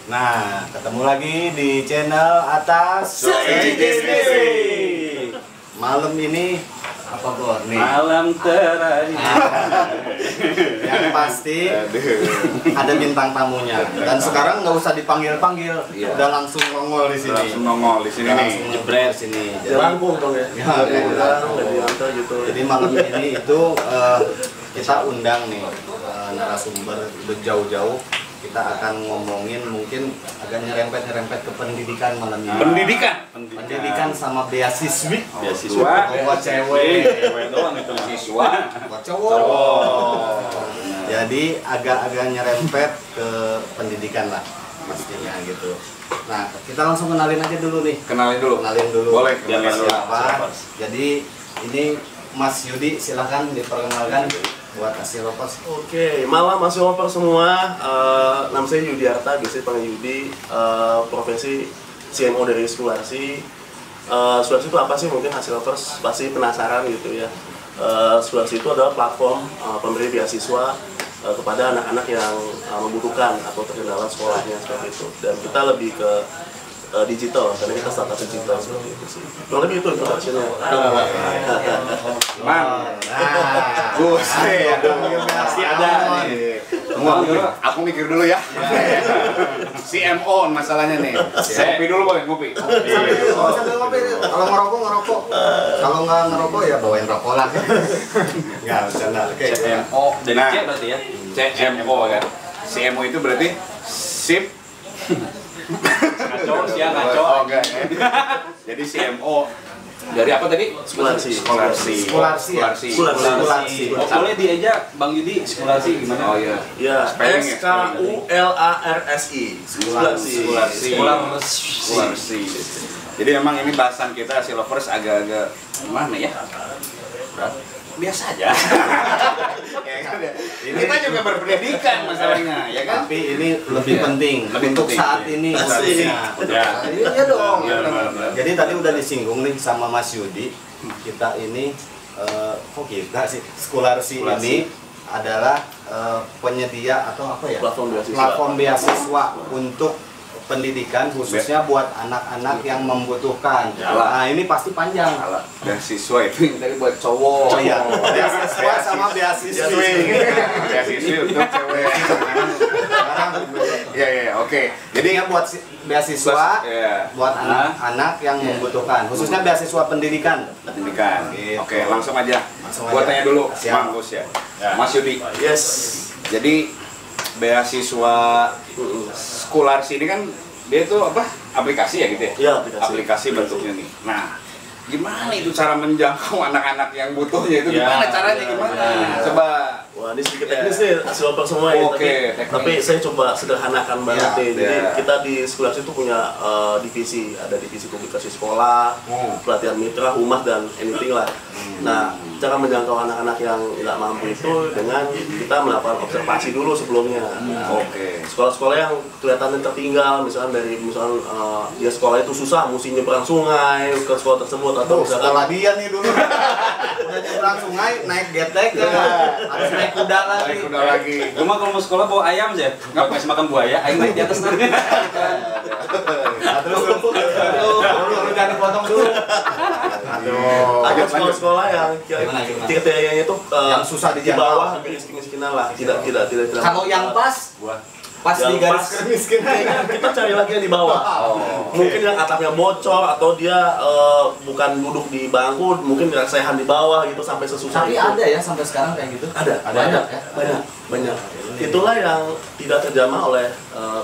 Nah, ketemu lagi di channel atas malam ini apa Gor nih? Malam terakhir. Yang pasti ada bintang tamunya. Dan sekarang nggak usah dipanggil-panggil, udah langsung nongol di sini. Langsung nongol di sini nih. Jebret sini. Jadi langsung dong ya. Gitu. Jadi malam ini itu kita undang nih narasumber udah jauh-jauh. Kita akan ngomongin mungkin agak nyerempet ke pendidikan malam ini. Pendidikan sama beasiswi. Beasiswa. Buat cewek. Cewek doang itu siswa. Buat cowok. Jadi agak-agak nyerempet ke pendidikan lah pastinya gitu. Nah, kita langsung kenalin aja dulu nih. Kenalin dulu. Boleh. Biar siapa. Jadi ini Mas Yudi, silahkan diperkenalkan buat Asilopers. Oke, malam Mas Yopers semua. Nama saya Yudi Arta, biasa dipanggil Yudi. Profesi CMO dari Scholarsi. Scholarsi itu apa sih? Mungkin Asilopers pasti penasaran gitu ya. Scholarsi itu adalah platform pemberi beasiswa kepada anak-anak yang membutuhkan atau terkendala sekolahnya seperti itu. Dan kita lebih ke digital, karena kita startup digital seperti itu sih. Kurang lebih itu introduction-nya. Pasti ada nih. Aku mikir dulu ya. CMO masalahnya nih. Ngopi dulu boleh, ngopi. Sambil ngopi. Kalau ngerokok. Kalau nggak ngerokok ya bawain rokok lah. Nggak bercanda. CMO dari C berarti ya. CMO kan. CMO itu berarti sip. Ngaco sih ya, ngaco. Oh, enggak. Jadi CMO dari apa tadi? Scholarsi. Oh, boleh diajak Bang Yudi Scholarsi gimana? Oh iya. Ya, SKULARSI. Scholarsi. Jadi memang ini bahasan kita Asilopers agak-agak gimana ya? Biasa aja. Kita juga berpendidikan masalahnya, ya kan? Tapi ini lebih penting untuk saat ini. Iya dong. Jadi tadi udah disinggung nih sama Mas Yudi. Kita ini kok kita sih Scholarsi ini adalah penyedia atau apa ya? Platform beasiswa untuk pendidikan khususnya buat anak-anak yang membutuhkan. Nah, ini pasti panjang. Beasiswa itu yang tadi buat cowok. Oh iya, beasiswa sama beasiswi. Beasiswi untuk cewek. Iya, oke. Jadi buat beasiswa buat anak-anak yang membutuhkan, khususnya beasiswa pendidikan. Oke, langsung aja. Gua tanya dulu, Bang Gus ya. Mas Yudi. Yes. Jadi beasiswa Scholarsi ini kan dia itu apa? Aplikasi ya gitu ya? Iya, aplikasi bentuknya nih. Nah, gimana itu cara menjangkau anak-anak yang butuhnya itu? Gimana caranya? Gimana? Coba. Wah, ini sedikit teknis nih, Asilopers semua ya. Tapi saya coba sederhanakan banget nih. Jadi kita di Scholarsi itu punya divisi, ada divisi publikasi sekolah, pelatihan mitra, humas dan anything lah. Nah, cara menjangkau anak-anak yang nggak mampu itu dengan kita melakukan observasi dulu sebelumnya. Sekolah-sekolah yang kelihatan tertinggal, misalnya dia sekolah itu susah, mesti nyebrang sungai ke sekolah tersebut atau sekolah dia nih dulu udah nyebrang sungai naik getek harus naik kuda lagi. Gue mah kalau mau sekolah bawa ayam aja, nggak kasih makan buaya, ayam naik di atas nanti. Terus lu jangan dipotong dulu. Ada sekolah-sekolah yang kriterianya itu yang susah di bawah kemiskinan lah, tidak. Kalau yang pas di garis kemiskinan kita cari lagi yang di bawah. Mungkin yang atapnya bocor atau dia bukan duduk di bangku, mungkin recehan di bawah gitu sampai sesusah. Tapi ada ya sampai sekarang kayak gitu? Ada. Banyak. Itulah yang tidak terjamah oleh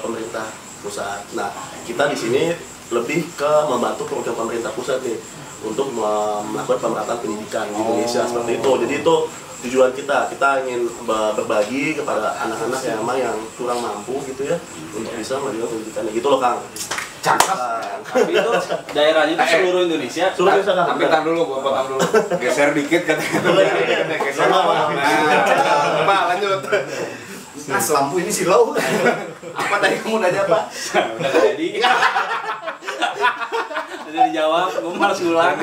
pemerintah pusat. Nah, kita di sini lebih ke membantu program pemerintah pusat nih untuk melakukan pemerataan pendidikan di Indonesia seperti itu. Jadi itu tujuan kita ingin berbagi kepada anak-anak yang kurang mampu gitu ya untuk bisa melanjutkan pendidikannya gitu loh, Kang. Cakep. Tapi itu daerahnya itu seluruh Indonesia. Seluruh Indonesia, Kang. Tapi tar dulu, gua potong dulu. Geser dikit katanya. Geser. Coba lanjut. Mas, lampu ini silau. Apa tadi kamu nanya apa? Udah jadi. Udah dijawab, gue malas ngulang.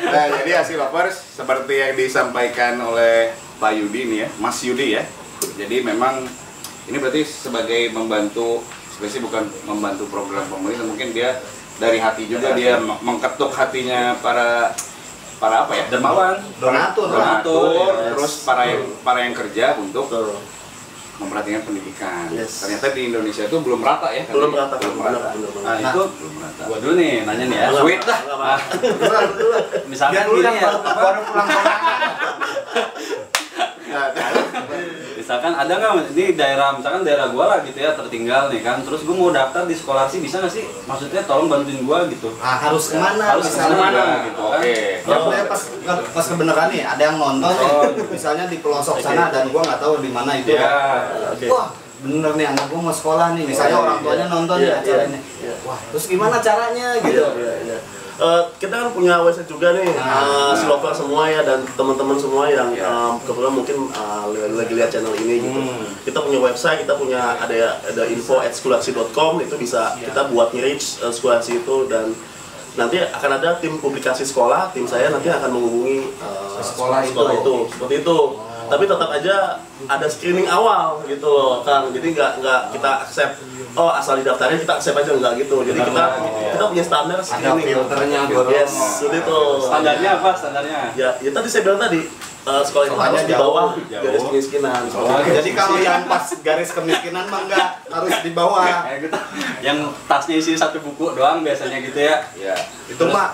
Nah, jadi Asilopers seperti yang disampaikan oleh Pak Yudi nih ya, Mas Yudi ya. Jadi memang ini berarti sebagai membantu sebenarnya bukan membantu program pemerintah, mungkin dia dari hati juga dia mengketuk hatinya para apa ya, dermawan, donatur, terus para yang kerja untuk memperhatikan pendidikan. Ternyata di Indonesia itu belum rata ya. Belum rata. Nah, itu gua dulu nih nanya nih ya. Sweet dah. Misalkan gini ya, baru pulang misalkan ada nggak ini misalkan daerah gua lah gitu ya, tertinggal nih kan, terus gua mau daftar di Scholarship, bisa nggak sih? Maksudnya tolong bantuin gua gitu. Harus kemana? Harus kemana gitu kan? Ya pas kebenaran nih ada yang nonton nih, misalnya di pelosok sana dan gua nggak tahu di mana itu. Wah, bener nih anak gua mau sekolah nih, misalnya orang tuanya nonton nih acaranya. Wah, terus gimana caranya gitu? Kita kan punya website juga nih, Silover semua ya, dan teman-teman semua yang kebetulan mungkin lagi lihat channel ini gitu. Kita punya website, kita punya ada info@scholarship.com, itu bisa kita buat nge-reach Scholarship itu, dan nanti akan ada tim publikasi sekolah, tim saya nanti akan menghubungi sekolah itu, seperti itu. Tapi tetap aja ada screening awal gitu loh Kang, jadi nggak kita accept, oh asal didaftarin kita accept aja, nggak gitu. Jadi kita punya standar screening. Ada filternya, yes, itu. Standarnya apa standarnya? Ya tadi saya bilang tadi, sekolah itu harus di bawah garis kemiskinan. Jadi kalau yang pas garis kemiskinan mah enggak, harus di bawah. Yang tasnya isi 1 buku doang biasanya gitu ya. Ya. Itu mah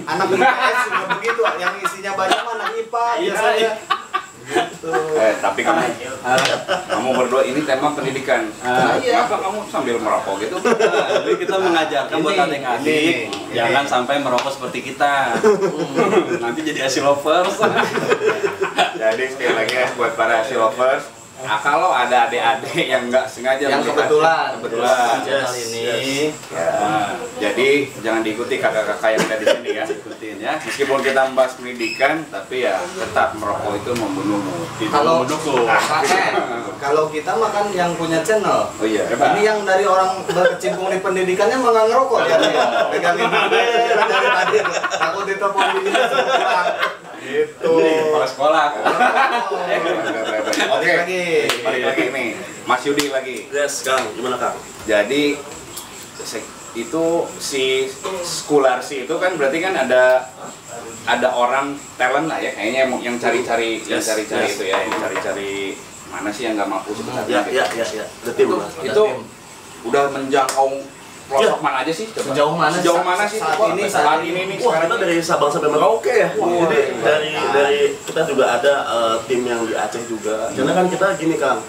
anak IPS juga begitu, yang isinya banyak mah anak IPA biasanya. Gitu. Tapi kamu berdua ini tema pendidikan. Kenapa kamu sambil merokok gitu? Jadi kita mengajarkan buat adik-adik jangan sampai merokok seperti kita. Nanti jadi Asilovers. Jadi sekali lagi ya buat para Asilovers, kalau ada adik-adik yang nggak sengaja yang kebetulan channel ini, jadi jangan diikuti kakak-kakak yang ada di sini ya. Ikutin ya. Meskipun kita membahas pendidikan, tapi ya tetap merokok itu membunuhmu. Kalau kita makan yang punya channel, ini yang dari orang berkecimpung di pendidikannya mah nggak ngerokok ya, pegangin dari tadi, takut ditelepon bini pulang. Gitu. Kepala sekolah. Oke, balik lagi nih, Mas Yudi lagi. Yes, Kang, gimana Kang? Jadi itu si Scholarship itu kan berarti kan ada orang talent lah ya, kayaknya yang cari-cari itu ya, yang cari-cari mana sih yang nggak mampu sebenarnya. Ya. Itu udah menjangkau pelosok mana aja sih? Sejauh mana sih saat ini nih? Wah, kita dari Sabang sampai Merauke ya. Jadi dari kita juga ada tim yang di Aceh juga. Karena kan kita gini Kang,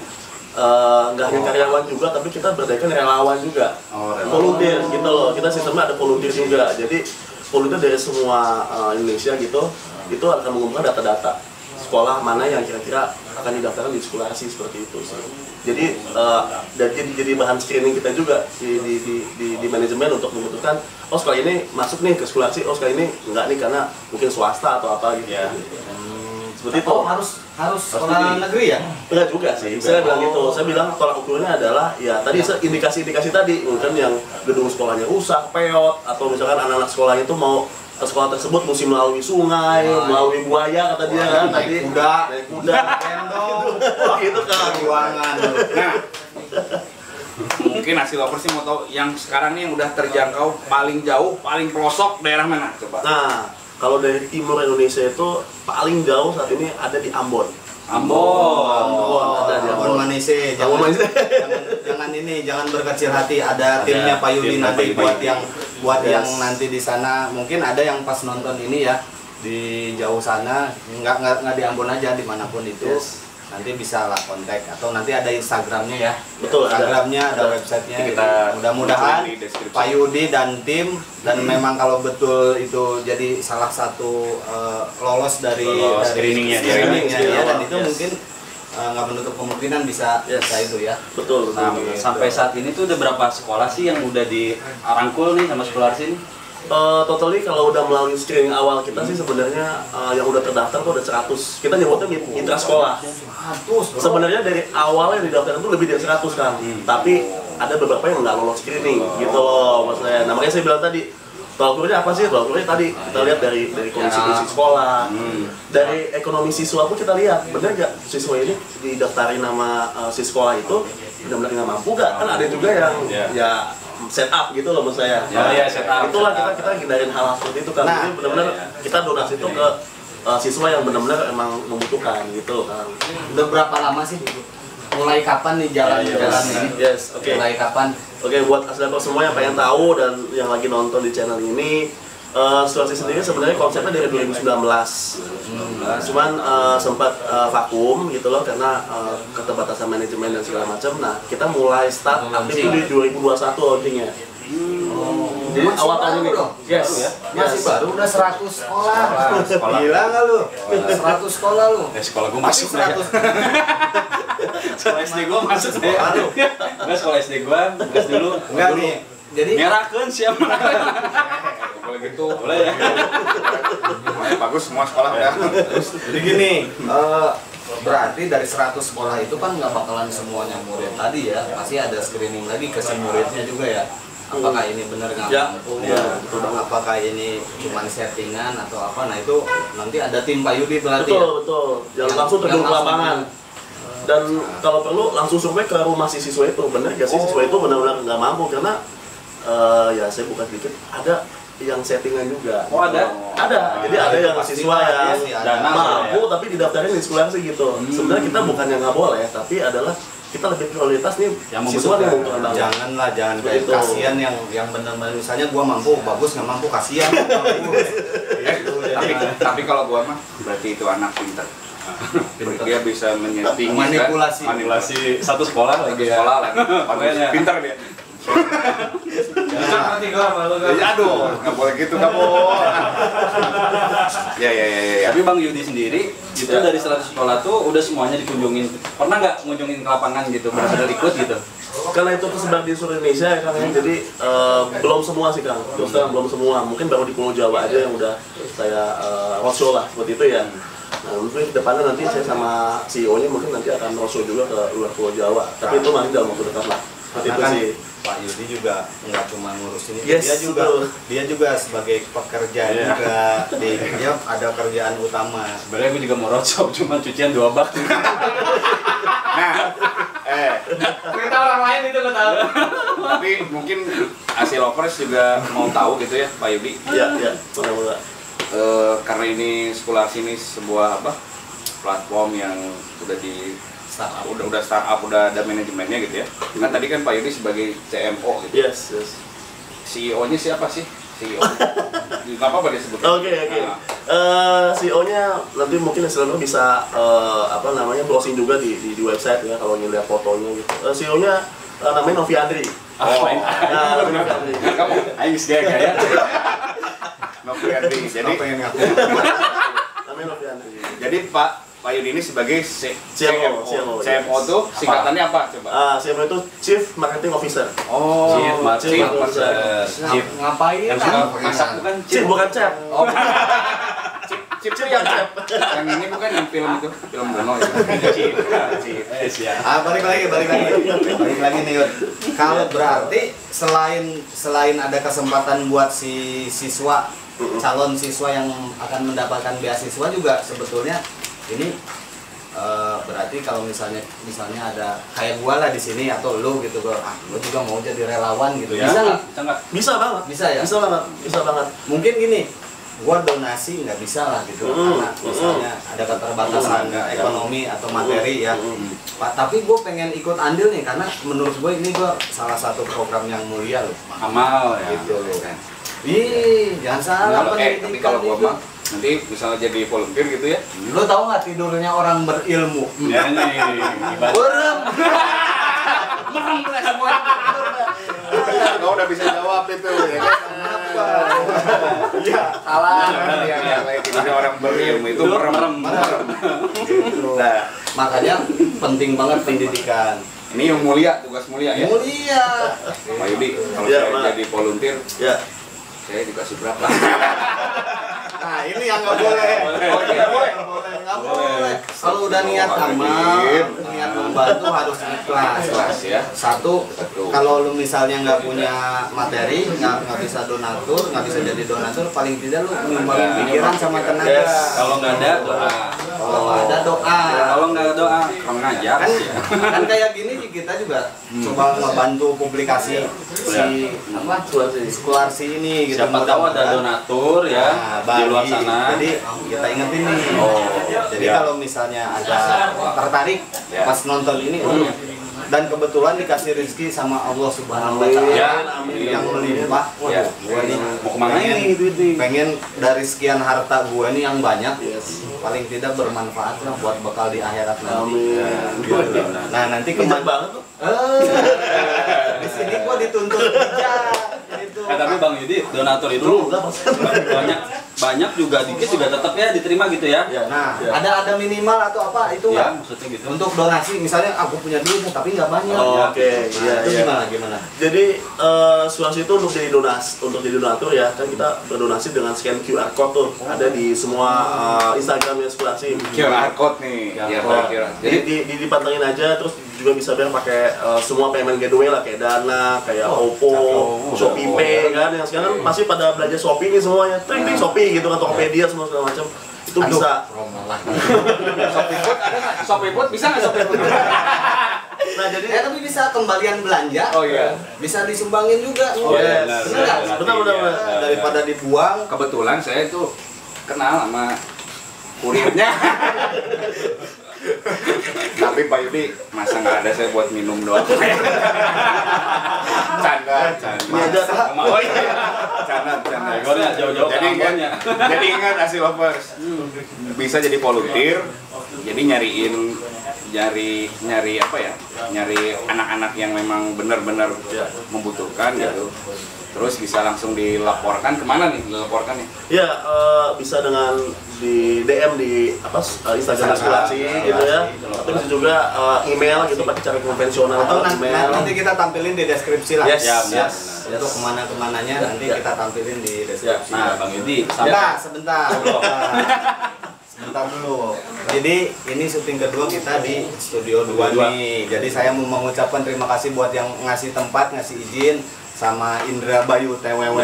nggak hanya karyawan juga, tapi kita berdasarkan relawan juga. Volunteer gitu loh. Kita sistemnya ada volunteer juga. Jadi volunteer dari semua Indonesia gitu, itu akan mengumpulkan data-data sekolah mana yang kira-kira akan didaftarkan di Scholarship seperti itu sih. Jadi jadi bahan screening kita juga di manajemen untuk memutuskan, oh sekolah ini masuk nih ke Scholarship, oh sekolah ini enggak nih karena mungkin swasta atau apa gitu. Ya. Seperti itu. Oh, harus sekolah negeri ya? Enggak juga sih. Saya bilang gitu. Saya bilang tolak ukurnya adalah ya tadi indikasi-indikasi tadi, mungkin yang gedung sekolahnya rusak, peot, atau misalkan anak-anak sekolahnya itu mau sekolah tersebut mesti melalui sungai, melalui buaya kata dia kan tadi. Kuda, gendong, gitu kan ruangan. Nah, mungkin Asilovers sih mau tahu yang sekarang nih yang udah terjangkau paling jauh, paling pelosok daerah mana? Coba. Nah, kalau dari timur Indonesia itu paling jauh saat ini ada di Ambon. Ada di Ambon Manise. Jangan berkecil hati. Ada timnya Pak Yudi nanti buat yang nanti di sana. Mungkin ada yang pas nonton ini ya di jauh sana, nggak di Ambon aja, dimanapun itu. Nanti bisa lah kontak atau nanti ada Instagramnya ya. Betul, Instagramnya, ada websitenya. Mudah-mudahan Pak Yudi dan tim, dan memang kalau betul itu jadi salah satu lolos dari screeningnya ya, dan itu mungkin nggak menutup kemungkinan bisa itu ya. Betul. Nah, sampai saat ini tuh udah berapa sekolah sih yang udah dirangkul nih sama Scholarship ini? Totally kalau udah melalui screening awal kita sih sebenarnya yang udah terdaftar tuh ada 100. Kita nyebutnya mitra sekolah. 100. Sebenarnya dari awal yang didaftar itu lebih dari 100 kan. Tapi ada beberapa yang nggak lolos screening gitu loh maksudnya. Nah, makanya saya bilang tadi, tolak ukurnya apa sih? Tolak ukurnya tadi kita lihat dari kondisi sekolah, dari ekonomi siswa pun kita lihat bener nggak siswa ini didaftarin nama si sekolah itu benar-benar nggak mampu nggak, kan ada juga yang ya set up gitu loh menurut saya. Ya, set up. Itulah kita hindarin hal seperti itu kan. Jadi benar-benar kita donasi itu ke siswa yang benar-benar emang membutuhkan gitu kan. Udah berapa lama sih? Mulai kapan nih jalan ini? Yes, oke. Mulai kapan? Oke, buat asli-asli semua yang pengen tahu dan yang lagi nonton di channel ini, Situasi sendiri sebenarnya konsepnya dari 2019. Cuman sempat vakum gitu loh karena keterbatasan manajemen dan segala macam. Nah, kita mulai start aktif di 2021 launchingnya. Jadi awal tahun ini dong? Yes. Masih baru udah 100 sekolah. Gila nggak lu? 100 sekolah lu. Sekolah gue masuk ya. Sekolah SD gue masuk ya. Enggak, sekolah SD gue gas dulu. Enggak nih. Jadi merahkeun siapa? Boleh gitu. Boleh ya. Bagus semua sekolah ya. Jadi gini, berarti dari 100 sekolah itu kan nggak bakalan semuanya murid tadi ya, pasti ada screening lagi ke si muridnya juga ya. Apakah ini benar nggak mampu? Apakah ini cuma settingan atau apa? Nah itu nanti ada tim Pak Yudi berarti. Betul. Yang langsung terjun ke lapangan. Dan kalau perlu langsung survei ke rumah si siswa itu, benar nggak sih siswa itu benar-benar nggak mampu karena ya saya bukan sedikit ada yang settingan juga. Oh ada? Ada. Jadi ada yang siswa yang mampu tapi didaftarin di sekolah sih gitu. Sebenarnya kita bukan yang nggak boleh, tapi adalah kita lebih prioritas nih yang siswa yang membutuhkan banget. Janganlah, jangan kayak kasihan yang benar-benar misalnya gua mampu bagus, nggak mampu kasihan. Tapi kalau gua mah berarti itu anak pintar. Dia bisa menyeting manipulasi satu sekolah lagi ya. Sekolah lagi. Pintar dia. Aduh, nggak boleh gitu kamu. Ya. Tapi Bang Yudi sendiri itu dari 100 sekolah tuh udah semuanya dikunjungin. Pernah nggak ngunjungin ke lapangan gitu? Benar-benar ikut gitu? Karena itu tersebar di seluruh Indonesia ya Kang, jadi belum semua sih Kang. Terus terang belum semua. Mungkin baru di Pulau Jawa aja yang udah saya roadshow lah seperti itu ya. Nah, mungkin depannya nanti saya sama CEO-nya mungkin nanti akan roadshow juga ke luar Pulau Jawa. Tapi itu masih dalam waktu dekat lah. Seperti itu sih. Pak Yudi juga nggak cuma ngurus ini, yes, dia juga sebagai pekerja juga dia ada kerjaan utama. Sebenarnya gue juga mau roadshow, cuma cucian 2 bak. Nah, Kita orang lain itu gue tahu. tapi mungkin Asil Lovers juga mau tahu gitu ya Pak Yudi. Iya, boleh. Karena ini Sekolah Sini sebuah platform yang udah di startup, udah startup, udah ada manajemennya gitu ya. Kan tadi kan Pak Yudi sebagai CMO gitu. Yes. CEO-nya siapa sih? CEO. Gak apa-apa dia sebut. Oke. CEO-nya nanti mungkin Islam bisa browsing juga di website ya kalau ingin lihat fotonya gitu. CEO-nya namanya Novi Andri. Novi Andri. Kamu aing gaya. Novi Andri. Jadi namanya Novi Andri. Jadi Pak Yudi ini sebagai CMO tuh singkatannya apa coba? CMO itu Chief Marketing Officer. Chief Marketing Officer. Chief ngapain? Masak bukan? Chief bukan chef. Chief yang chef. Yang ini bukan yang film itu, film Bono itu. Chief. Balik lagi nih Yud. Kalau berarti selain ada kesempatan buat si siswa, calon siswa yang akan mendapatkan beasiswa juga sebetulnya ini berarti kalau misalnya ada kayak gua lah di sini atau lu gitu gua juga mau jadi relawan gitu ya. Bisa banget. Bisa banget. Mungkin gini, gua donasi nggak bisa lah gitu karena misalnya ada keterbatasan ekonomi atau materi ya. Tapi gua pengen ikut andil nih karena menurut gua ini salah satu program yang mulia loh. Amal ya. Gitu loh. Jangan salah tapi kalau gua mah nanti misalnya jadi volunteer gitu ya. Lo tau nggak tidurnya orang berilmu? Ya nih. Berem. Kau udah bisa jawab itu ya kan? Iya, salah. Tidurnya orang berilmu itu merem. Nah, makanya penting banget pendidikan. Ini yang mulia, tugas mulia ya. Mulia. Pak Yudi, kalau saya jadi volunteer, saya dikasih berapa? Nah, ini yang nggak boleh. Nggak nggak boleh. Kalau udah niat amal, niat membantu harus ikhlas ya. Satu, kalau lu misalnya nggak punya materi, nggak bisa donatur, nggak bisa jadi donatur, paling tidak lu nyumbangin pikiran sama tenaga. Kalau nggak ada doa. Kalau nggak ada doa. Kalau nggak ada doa, kurang ngajar. Kan kayak gini kita juga coba ngebantu publikasi si Skolarsi ini gitu. Siapa tahu ada donatur ya di luar sana. Jadi kita ingetin nih. Jadi kalau misalnya ada tertarik pas nonton ini, dan kebetulan dikasih rezeki sama Allah Subhanahu wa Ta'ala yang melimpah. Waduh, gua nih mau kemana ini duit nih? Pengen dari sekian harta gua nih yang banyak, paling tidak bermanfaat lah buat bekal di akhirat nanti. Nah, nanti Bijak banget tuh. Di sini gua dituntut bijak. Gitu. Tapi Bang Yudi, donatur itu banyak juga dikit juga tetap ya diterima gitu ya. Nah, ada minimal atau apa itu ya, nggak? maksudnya gitu. Untuk donasi misalnya aku punya duit tapi nggak banyak. Oke, Itu gimana? Jadi Skolarsi itu untuk jadi donatur ya, kan kita berdonasi dengan scan QR code tuh, ada di semua Instagramnya Skolarsi. QR code nih. Jadi dipantengin aja, terus juga bisa bayar pakai semua payment gateway lah, kayak Dana, kayak Oppo, Shopee Pay kan, yang sekarang masih pada belanja Shopee nih semuanya, tring Shopee gitu kan, Tokopedia semua segala macam. Itu bisa. Shopee Food bisa nggak Shopee Food? Nah jadi tapi bisa kembalian belanja. Oh iya. Bisa disumbangin juga. Benar. Daripada dibuang. Kebetulan saya itu kenal sama kurirnya. Tapi Pak Yudi, masa nggak ada saya buat minum doang? Canda. Oh iya, canda. Jauh-jauh Jadi ingat Asi Lovers, bisa jadi volunteer, jadi nyari apa ya? Nyari anak-anak yang memang benar-benar membutuhkan gitu. Terus bisa langsung dilaporkan kemana nih dilaporkannya? Ya bisa dengan di DM di Instagram Skolarsi gitu ya. Atau bisa juga email gitu pakai cara konvensional Atau email. nanti kita tampilin di deskripsi lah. Yes. Untuk kemana-kemananya nanti kita tampilin di deskripsi. Nah, Bang Yudi, Sebentar dulu. Jadi ini syuting kedua kita di Studio 2 nih. Jadi saya mau mengucapkan terima kasih buat yang ngasih tempat, ngasih izin, sama Indra Bayu TWW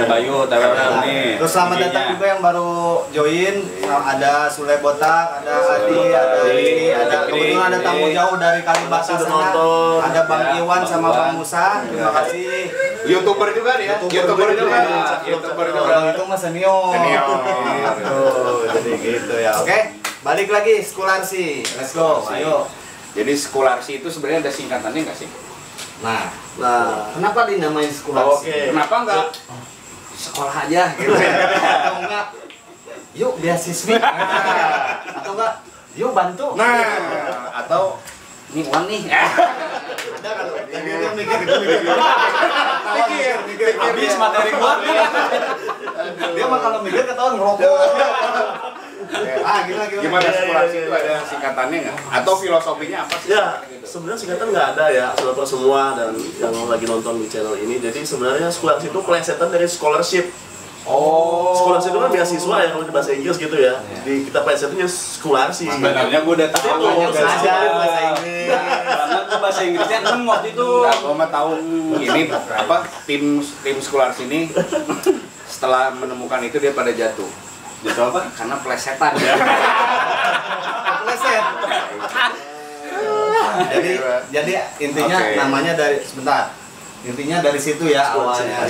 nih. Terus selamat datang juga yang baru join. Ada Sule Botak, ada Adi, ada Rizky, kebetulan ada tamu jauh dari Kalibata sana. Ada Bang Iwan sama Bang Musa. Terima kasih. YouTuber juga dia. YouTuber juga. Orang itu mah senior. Jadi gitu ya. Oke, balik lagi Skolarsi. Let's go. Ayo. Jadi Skolarsi itu sebenarnya ada singkatannya nggak sih? Nah, kenapa dinamain Skolarsi? Kenapa enggak sekolah aja gitu ya? Atau enggak yuk beasiswa? Atau enggak yuk bantu? Atau nih uang nih. Ada kan lo? Mikir. habis materi gua. Dia mah kalau mikir ketahuan ngerokok. Gimana Skolarsi itu ada singkatannya nggak? Atau filosofinya apa sih? Ya, sebenarnya singkatan nggak ada ya, saudara semua dan yang lagi nonton di channel ini. Jadi sebenarnya Skolarsi itu plesetan dari scholarship. Skolarsi itu kan beasiswa ya kalau di bahasa Inggris gitu ya. Jadi kita plesetannya Skolarsi. Sebenarnya gua udah tahu bahasa Inggris. Karena gua bahasa Inggrisnya waktu itu. Gua mah tahu ini apa tim Skolarsi ini setelah menemukan itu dia pada jatuh. Jatuh apa? Karena plesetan ya. Pleset. Jadi intinya namanya dari intinya dari situ ya awalnya.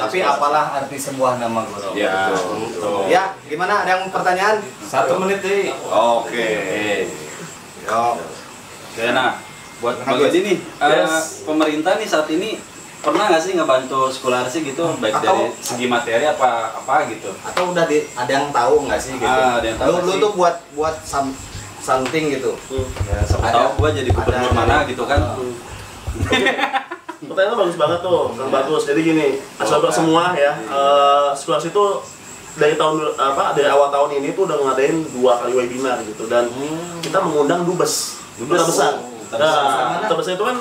Tapi apalah arti sebuah nama guru? Ya, betul. Ya, gimana? Ada yang pertanyaan? 1 menit nih. Oke. Nah, buat Bang Yudi nih, pemerintah nih saat ini pernah nggak sih ngebantu Skolarsi gitu, baik dari segi materi apa gitu? Atau udah ada yang tahu nggak sih gitu? Ada yang tahu. Lu tuh buat something gitu. Ya, siapa tahu gua jadi gubernur mana gitu kan. Pertanyaannya bagus banget tuh, bagus. Jadi gini, saudara semua ya, Skolarsi itu dari awal tahun ini tuh udah ngadain 2 kali webinar gitu, dan kita mengundang Duta Besar. Nah, Duta Besar itu kan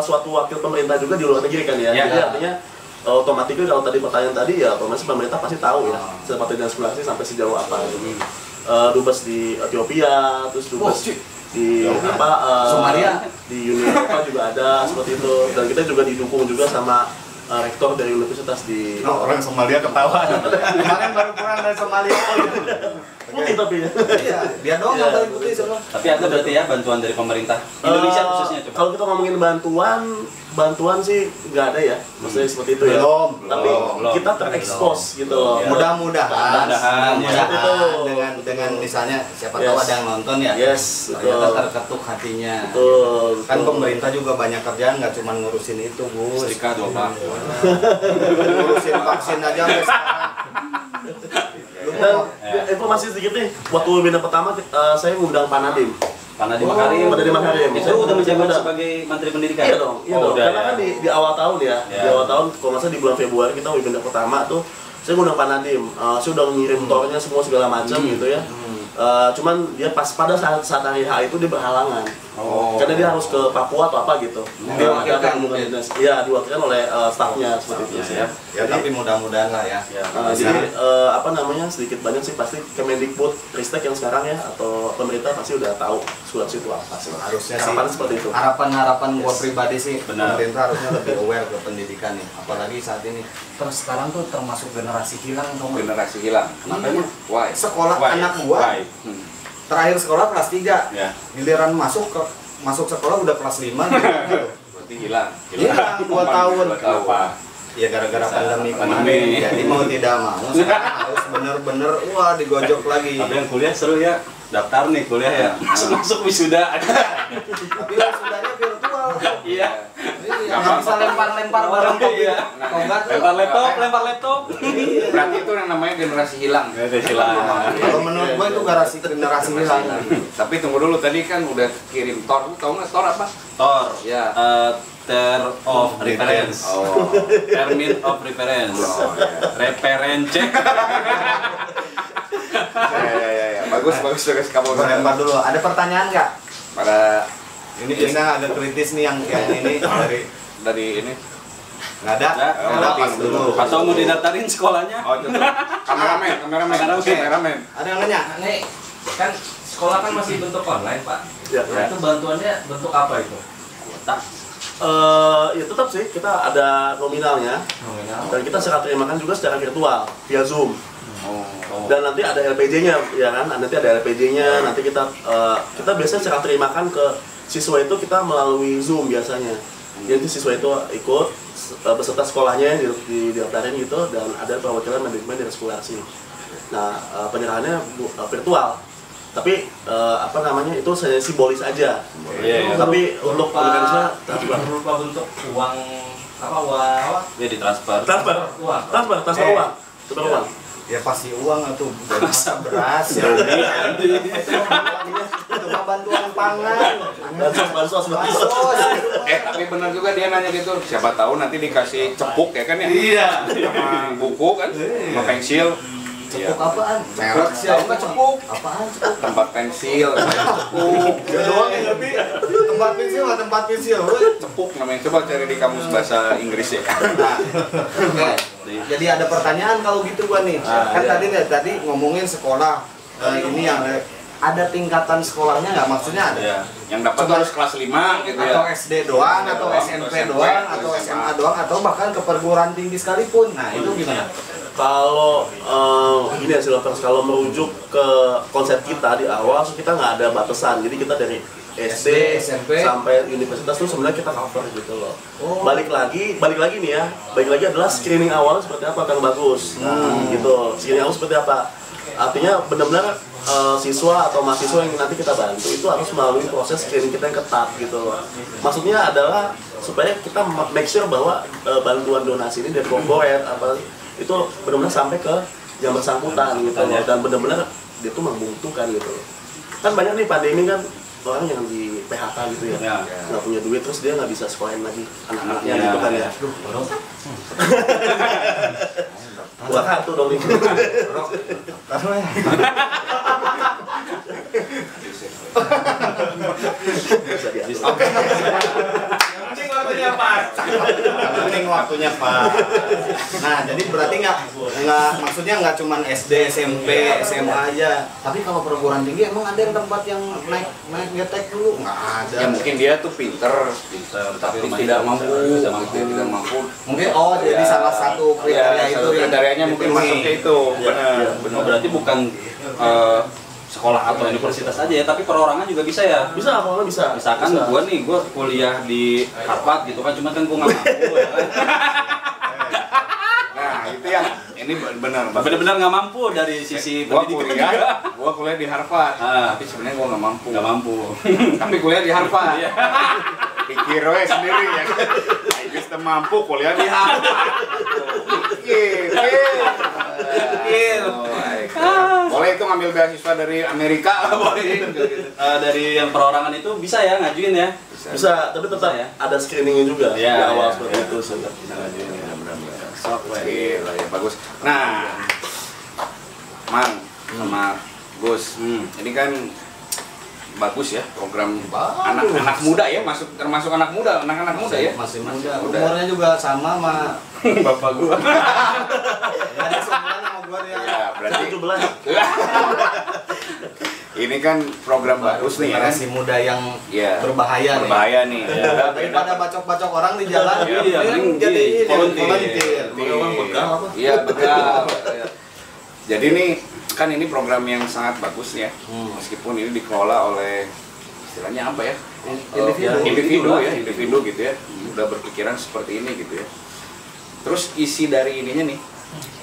suatu wakil pemerintah juga di luar negeri kan ya. Jadi artinya otomatis kalau tadi pertanyaan tadi ya otomatis pemerintah pasti tahu ya seperti dengan Skolarsi sampai sejauh apa gitu. dubes di Ethiopia, terus dubes di Somalia, di Uni Eropa juga ada seperti itu. Dan kita juga didukung juga sama rektor dari universitas di orang Somalia ketawa. Kemarin baru pulang dari Somalia. putih tapi iya, dia doang yang paling putih sono. Tapi ada berarti ya bantuan dari pemerintah Indonesia khususnya coba. Kalau kita ngomongin bantuan sih nggak ada ya, maksudnya seperti itu ya. Tapi kita terekspos gitu loh. Mudah-mudahan itu dengan misalnya siapa tahu ada yang nonton ya. Yes, ternyata terketuk hatinya. Betul. Kan pemerintah juga banyak kerjaan, nggak cuma ngurusin itu, Gus. Setrika 2 Pak. Ngurusin vaksin aja sampai sekarang. Dan informasi sedikit nih, waktu webinar pertama saya mengundang Pak Nadiem. Pak Nadiem Makarim. Pak Nadiem Makarim. Itu udah menjabat sebagai Menteri Pendidikan? Iya dong, iya dong. Karena kan di awal tahun ya, di awal tahun, kalau nggak salah di bulan Februari kita webinar pertama tuh, saya ngundang Pak Nadiem. Saya udah ngirim tornya semua segala macam gitu ya. Cuman dia pada saat hari H itu dia berhalangan. Karena dia harus ke Papua atau apa gitu. Dia ada kunjungan dinas. Iya, diwakilkan oleh stafnya seperti itu ya. Ya tapi mudah-mudahan lah ya. Jadi sedikit banyak sih pasti Kemendikbud Ristek yang sekarang ya atau pemerintah pasti udah tahu Sulawesi itu apa sih. Harusnya harapan sih seperti itu. harapan gua pribadi sih pemerintah harusnya lebih aware ke pendidikan nih, apalagi saat ini. Terus sekarang tuh termasuk generasi hilang dong. Generasi hilang. Makanya Why? sekolah anak gua terakhir sekolah kelas 3. Giliran masuk sekolah udah kelas 5 gitu. Berarti hilang. Hilang 2 tahun. Kenapa? Ya gara-gara pandemi kemarin. Jadi mau tidak mau sekarang harus bener-bener digojok lagi. Tapi yang kuliah seru ya. Daftar nih kuliah ya. Masuk wisuda. Tapi wisudanya virtual. Iya. Nggak bisa lempar-lempar barang Iya. Lempar laptop. Berarti itu yang namanya generasi hilang. Kalau menurut gue itu generasi hilang. Tapi tunggu dulu, tadi kan udah kirim Tor. Tahu nggak Tor apa? Tor. Ya. Term of reference. Termin of reference. Reference check. Ya. Bagus kamu Lempar dulu. Ada pertanyaan nggak? Pada ini kita agak kritis nih yang ini dari ini. Nggak ada. Pas dulu. Atau mau didaftarin sekolahnya? Oh, itu. Kameramen. Ada yang nanya? Nih, kan sekolah kan masih bentuk online, Pak. Ya. Nah, itu bantuannya bentuk apa itu? Kuota. Ya tetap sih kita ada nominalnya. Dan kita serah terimakan juga secara virtual via Zoom. Dan nanti ada LPJ-nya ya kan, nanti ada LPJ-nya, nanti kita biasanya serah terimakan ke siswa itu kita melalui Zoom biasanya. Jadi siswa itu ikut beserta sekolahnya di daftarin gitu, dan ada perwakilan manajemen dari sekolasi. Nah, penyerahannya virtual. Tapi itu saya simbolis aja. Tapi untuk mekanisme berupa bentuk uang uang Ya ditransfer. transfer uang. Ya pasti uang atau masa beras ya. Itu bantuan pangan. Bansos. Tapi benar juga dia nanya gitu. Siapa tahu nanti dikasih cepuk ya kan ya? Iya. Sama buku kan? Sama pensil. Cepuk apaan? Merek tahu nggak cepuk? Apaan cepuk? Tempat pensil. Cepuk. Ya doang ya tapi tempat pensil nggak tempat pensil. Cepuk namanya. Coba cari di kamus bahasa Inggris ya. Nah, jadi ada pertanyaan kalau gitu gua nih. Kan tadi ngomongin sekolah ini yang ada tingkatan sekolahnya nggak, maksudnya ada? Yang dapat harus kelas 5 gitu ya. Atau SD doang, atau SMP doang, atau SMA doang, atau bahkan ke perguruan tinggi sekalipun. Nah itu gimana? Kalau gini ya Silvers, kalau merujuk ke konsep kita di awal, kita nggak ada batasan. Jadi kita dari SD, SMP sampai universitas tuh sebenarnya kita cover gitu loh. Balik lagi nih ya. Balik lagi adalah screening awal seperti apa yang bagus. Gitu. Screening awal seperti apa? Artinya benar-benar siswa atau mahasiswa yang nanti kita bantu itu harus melalui proses screening kita yang ketat gitu loh. Maksudnya adalah supaya kita make sure bahwa bantuan donasi ini dari corporate itu benar-benar sampai ke yang bersangkutan gitu loh, dan benar-benar dia tuh membutuhkan gitu loh. Kan banyak nih pandemi kan orang yang di PHK gitu ya, nggak punya duit, terus dia nggak bisa sekolahin lagi anak-anaknya gitu kan ya. Buat kartu dong nih. Bisa waktunya pas. Yang penting waktunya pas. Nah, jadi berarti maksudnya nggak cuma SD, SMP, SMA aja. Tapi kalau perguruan tinggi emang ada yang tempat yang naik ngetek dulu? Nggak ada. Ya mungkin dia tuh pinter, tapi tidak mampu. Tidak mampu. Mungkin jadi salah satu kriteria itu kriterianya mungkin masuknya itu. Benar. Berarti bukan sekolah atau universitas aja ya, tapi perorangan juga bisa ya. Bisa, perorangan bisa. Misalkan gue kuliah di Harvard gitu kan, cuma kan gue nggak mampu ya kan. Nah itu yang ini benar-benar nggak mampu dari sisi pendidikan juga. Gua kuliah di Harvard, tapi sebenarnya gua nggak mampu. Tapi kuliah di Harvard. Pikir we sendiri ya. Aigis teu mampu kuliah di Harvard. Pikir. Boleh itu ngambil beasiswa dari Amerika boleh. Dari yang perorangan itu bisa ya ngajuin ya. Bisa, tapi tetap ya. Ada screeningnya juga di awal seperti itu. Bisa ngajuin ya, benar-benar. Gila ya, bagus. Nah, Mang sama Gus, ini kan bagus ya program anak muda ya, termasuk anak muda ya. Masih muda. Umurnya juga sama bapak gua. Ada seumuran sama gua dia. Ya, berarti 17. ini kan program bagus nih ya. Generasi muda yang berbahaya nih. Daripada bacok-bacok orang di jalan, jadi volunteer. Iya, begal. Jadi nih kan ini program yang sangat bagus ya. Meskipun ini dikelola oleh istilahnya apa ya? Individu gitu ya. Udah berpikiran seperti ini gitu ya. Terus isi dari ininya nih,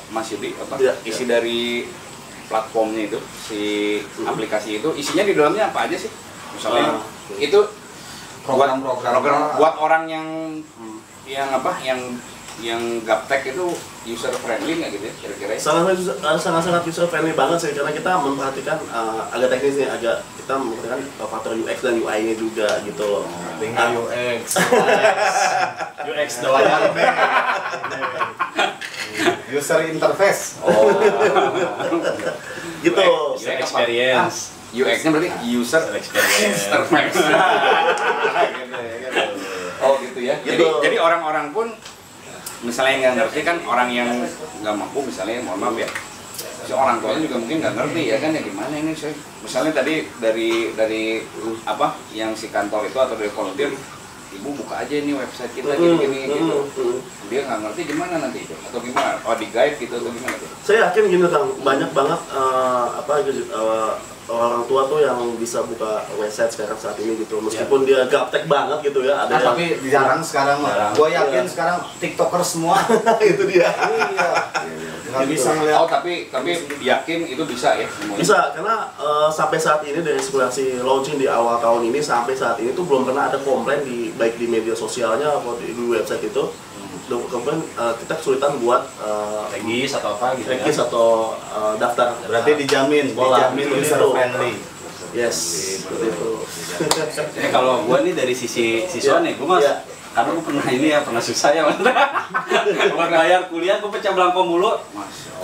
Mas Yudi apa? Isi dari platformnya itu, si aplikasi itu isinya di dalamnya apa aja sih? Misalnya itu program buat orang yang gaptek itu user friendly nggak gitu ya kira-kira? Sangat user friendly banget sih, karena kita memperhatikan agak teknis nih, kita memperhatikan faktor UX dan UI-nya juga gitu loh. Tinggal UX doang. User interface. Gitu. User experience. UX-nya berarti user experience interface. Oh gitu ya. Jadi orang-orang pun misalnya yang nggak ngerti kan, orang yang nggak mampu misalnya, mohon maaf ya, si orang tuanya juga mungkin nggak ngerti ya kan, ya gimana ini saya misalnya tadi dari apa yang si kantor itu atau dari volunteer, ibu buka aja ini website kita gini gitu, dia nggak ngerti gimana nanti itu atau gimana, di guide gitu atau gimana tuh? Saya yakin gini Kang, banyak banget orang tua tuh yang bisa buka website sekarang saat ini gitu, meskipun dia gaptek banget gitu ya, ada tapi jarang sekarang. Gue yakin sekarang tiktoker semua. Itu dia. Iya. Nggak bisa ngeliat. Tapi yakin itu bisa ya semuanya? Bisa, karena sampai saat ini dari eksplorasi launching di awal tahun ini sampai saat ini tuh belum pernah ada komplain baik di media sosialnya maupun di website itu. Kemudian kita kesulitan buat regis atau apa gitu regis atau daftar. Berarti dijamin user friendly. Yes, seperti itu. Jadi kalau gue nih dari sisi siswa nih, gue mas karena gue pernah susah ya mas. Buat bayar kuliah, gue pecah belangko mulu.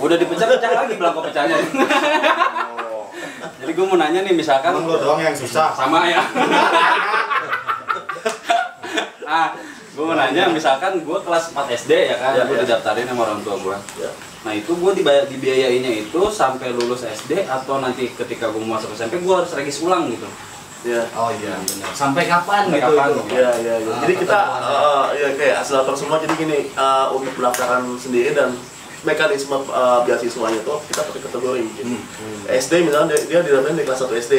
Udah dipecah lagi belangko pecahnya. Jadi gue mau nanya nih, misalkan lo doang yang susah. sama ya. Gue mau nanya, misalkan gue kelas 4 SD ya kan, gue didaftarin sama orang tua gue. Nah itu gue dibiayainya itu sampai lulus SD atau nanti ketika gue mau masuk SMP gue harus regis ulang gitu? Oh iya benar. Sampai kapan gitu? Iya. Jadi kita kayak akselerator semua. Jadi gini, untuk pendaftaran sendiri dan mekanisme beasiswanya itu kita pakai kategori gitu. SD misalnya dia didaftarin di kelas 1 SD.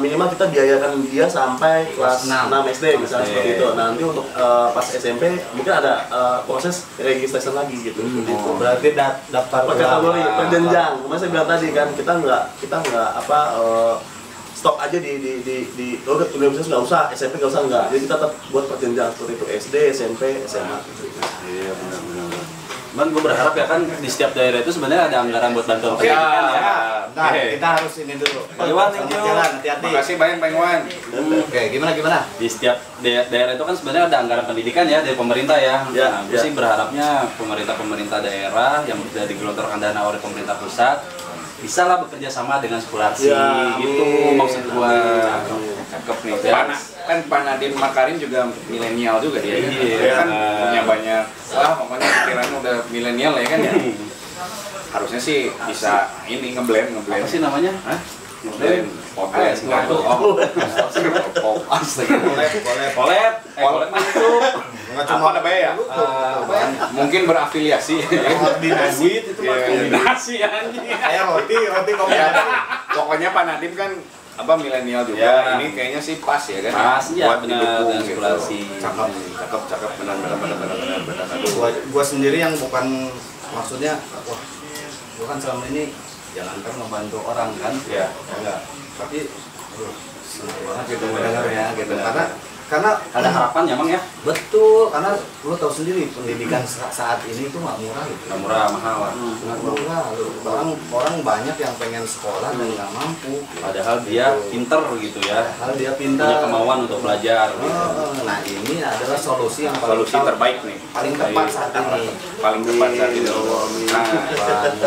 Minimal kita biayakan dia sampai kelas 6 SD misalnya seperti itu. Nanti untuk pas SMP mungkin ada proses registrasi lagi gitu. Berarti daftar kategori perjenjang. Kemarin saya bilang tadi kan kita nggak stop aja di universitas nggak usah, SMP nggak usah nggak. Jadi kita tetap buat perjenjang seperti itu, SD, SMP, SMA. Iya benar. Cuman gue berharap ya kan di setiap daerah itu sebenarnya ada anggaran buat bantuan pendidikan ya. Nah, kita harus ini dulu. Pak Iwan, hati-hati. Makasih banyak Pak Iwan. Oke, gimana? Di setiap daerah itu kan sebenarnya ada anggaran pendidikan ya dari pemerintah ya. Nah, gue sih berharapnya pemerintah daerah yang sudah digelontorkan dana oleh pemerintah pusat bisa lah bekerja sama dengan Skolarsi gitu maksud gue. Cakep nih. kan Pak Nadiem Makarim juga milenial juga dia. Dia kan punya banyak, pokoknya pikirannya udah milenial ya kan ya. Harusnya sih bisa ini ngeblend. Apa sih namanya? Ngeblend podcast gitu. Collab mah itu nggak cuma ada ya. Mungkin berafiliasi. Koordinasi itu mah kombinasi anjing. Kayak roti kombinasi. Pokoknya Pak Nadiem kan milenial juga. Ini kayaknya sih pas ya kan. Pas ya, buat didukung gitu. Cakep benar. Aduh. Gua sendiri yang bukan maksudnya gua kan selama ini jangankan ngebantu orang kan, ya enggak. Tapi senang banget gitu mendengarnya gitu. Karena ada harapan ya Mang ya? Betul, karena lu tahu sendiri pendidikan saat ini tuh nggak murah gitu. Nggak murah, mahal. Nggak murah. Orang banyak yang pengen sekolah dan nggak mampu. Padahal dia pinter gitu ya. Padahal dia pintar. Punya kemauan untuk belajar. Nah ini adalah solusi yang paling terbaik nih. Paling tepat saat ini. Paling tepat saat ini. Nah,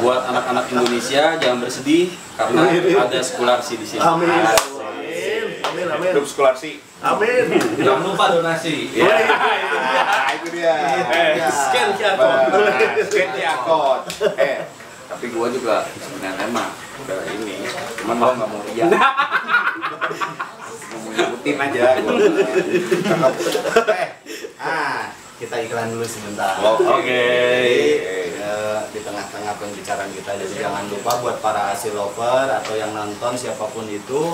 buat anak-anak Indonesia jangan bersedih karena ada Skolarsi di sini. Amin. Amin. Grup Skolarsi. Amin. Jangan lupa donasi. Ya, itu dia. Scan QR code. Scan QR code. Tapi gua juga sebenarnya mah udah ini, cuman mau nggak mau ria. Mau nyebutin aja. Kita iklan dulu sebentar. Oke. Di tengah-tengah pembicaraan kita, jadi jangan lupa buat para ASI lover atau yang nonton siapapun itu,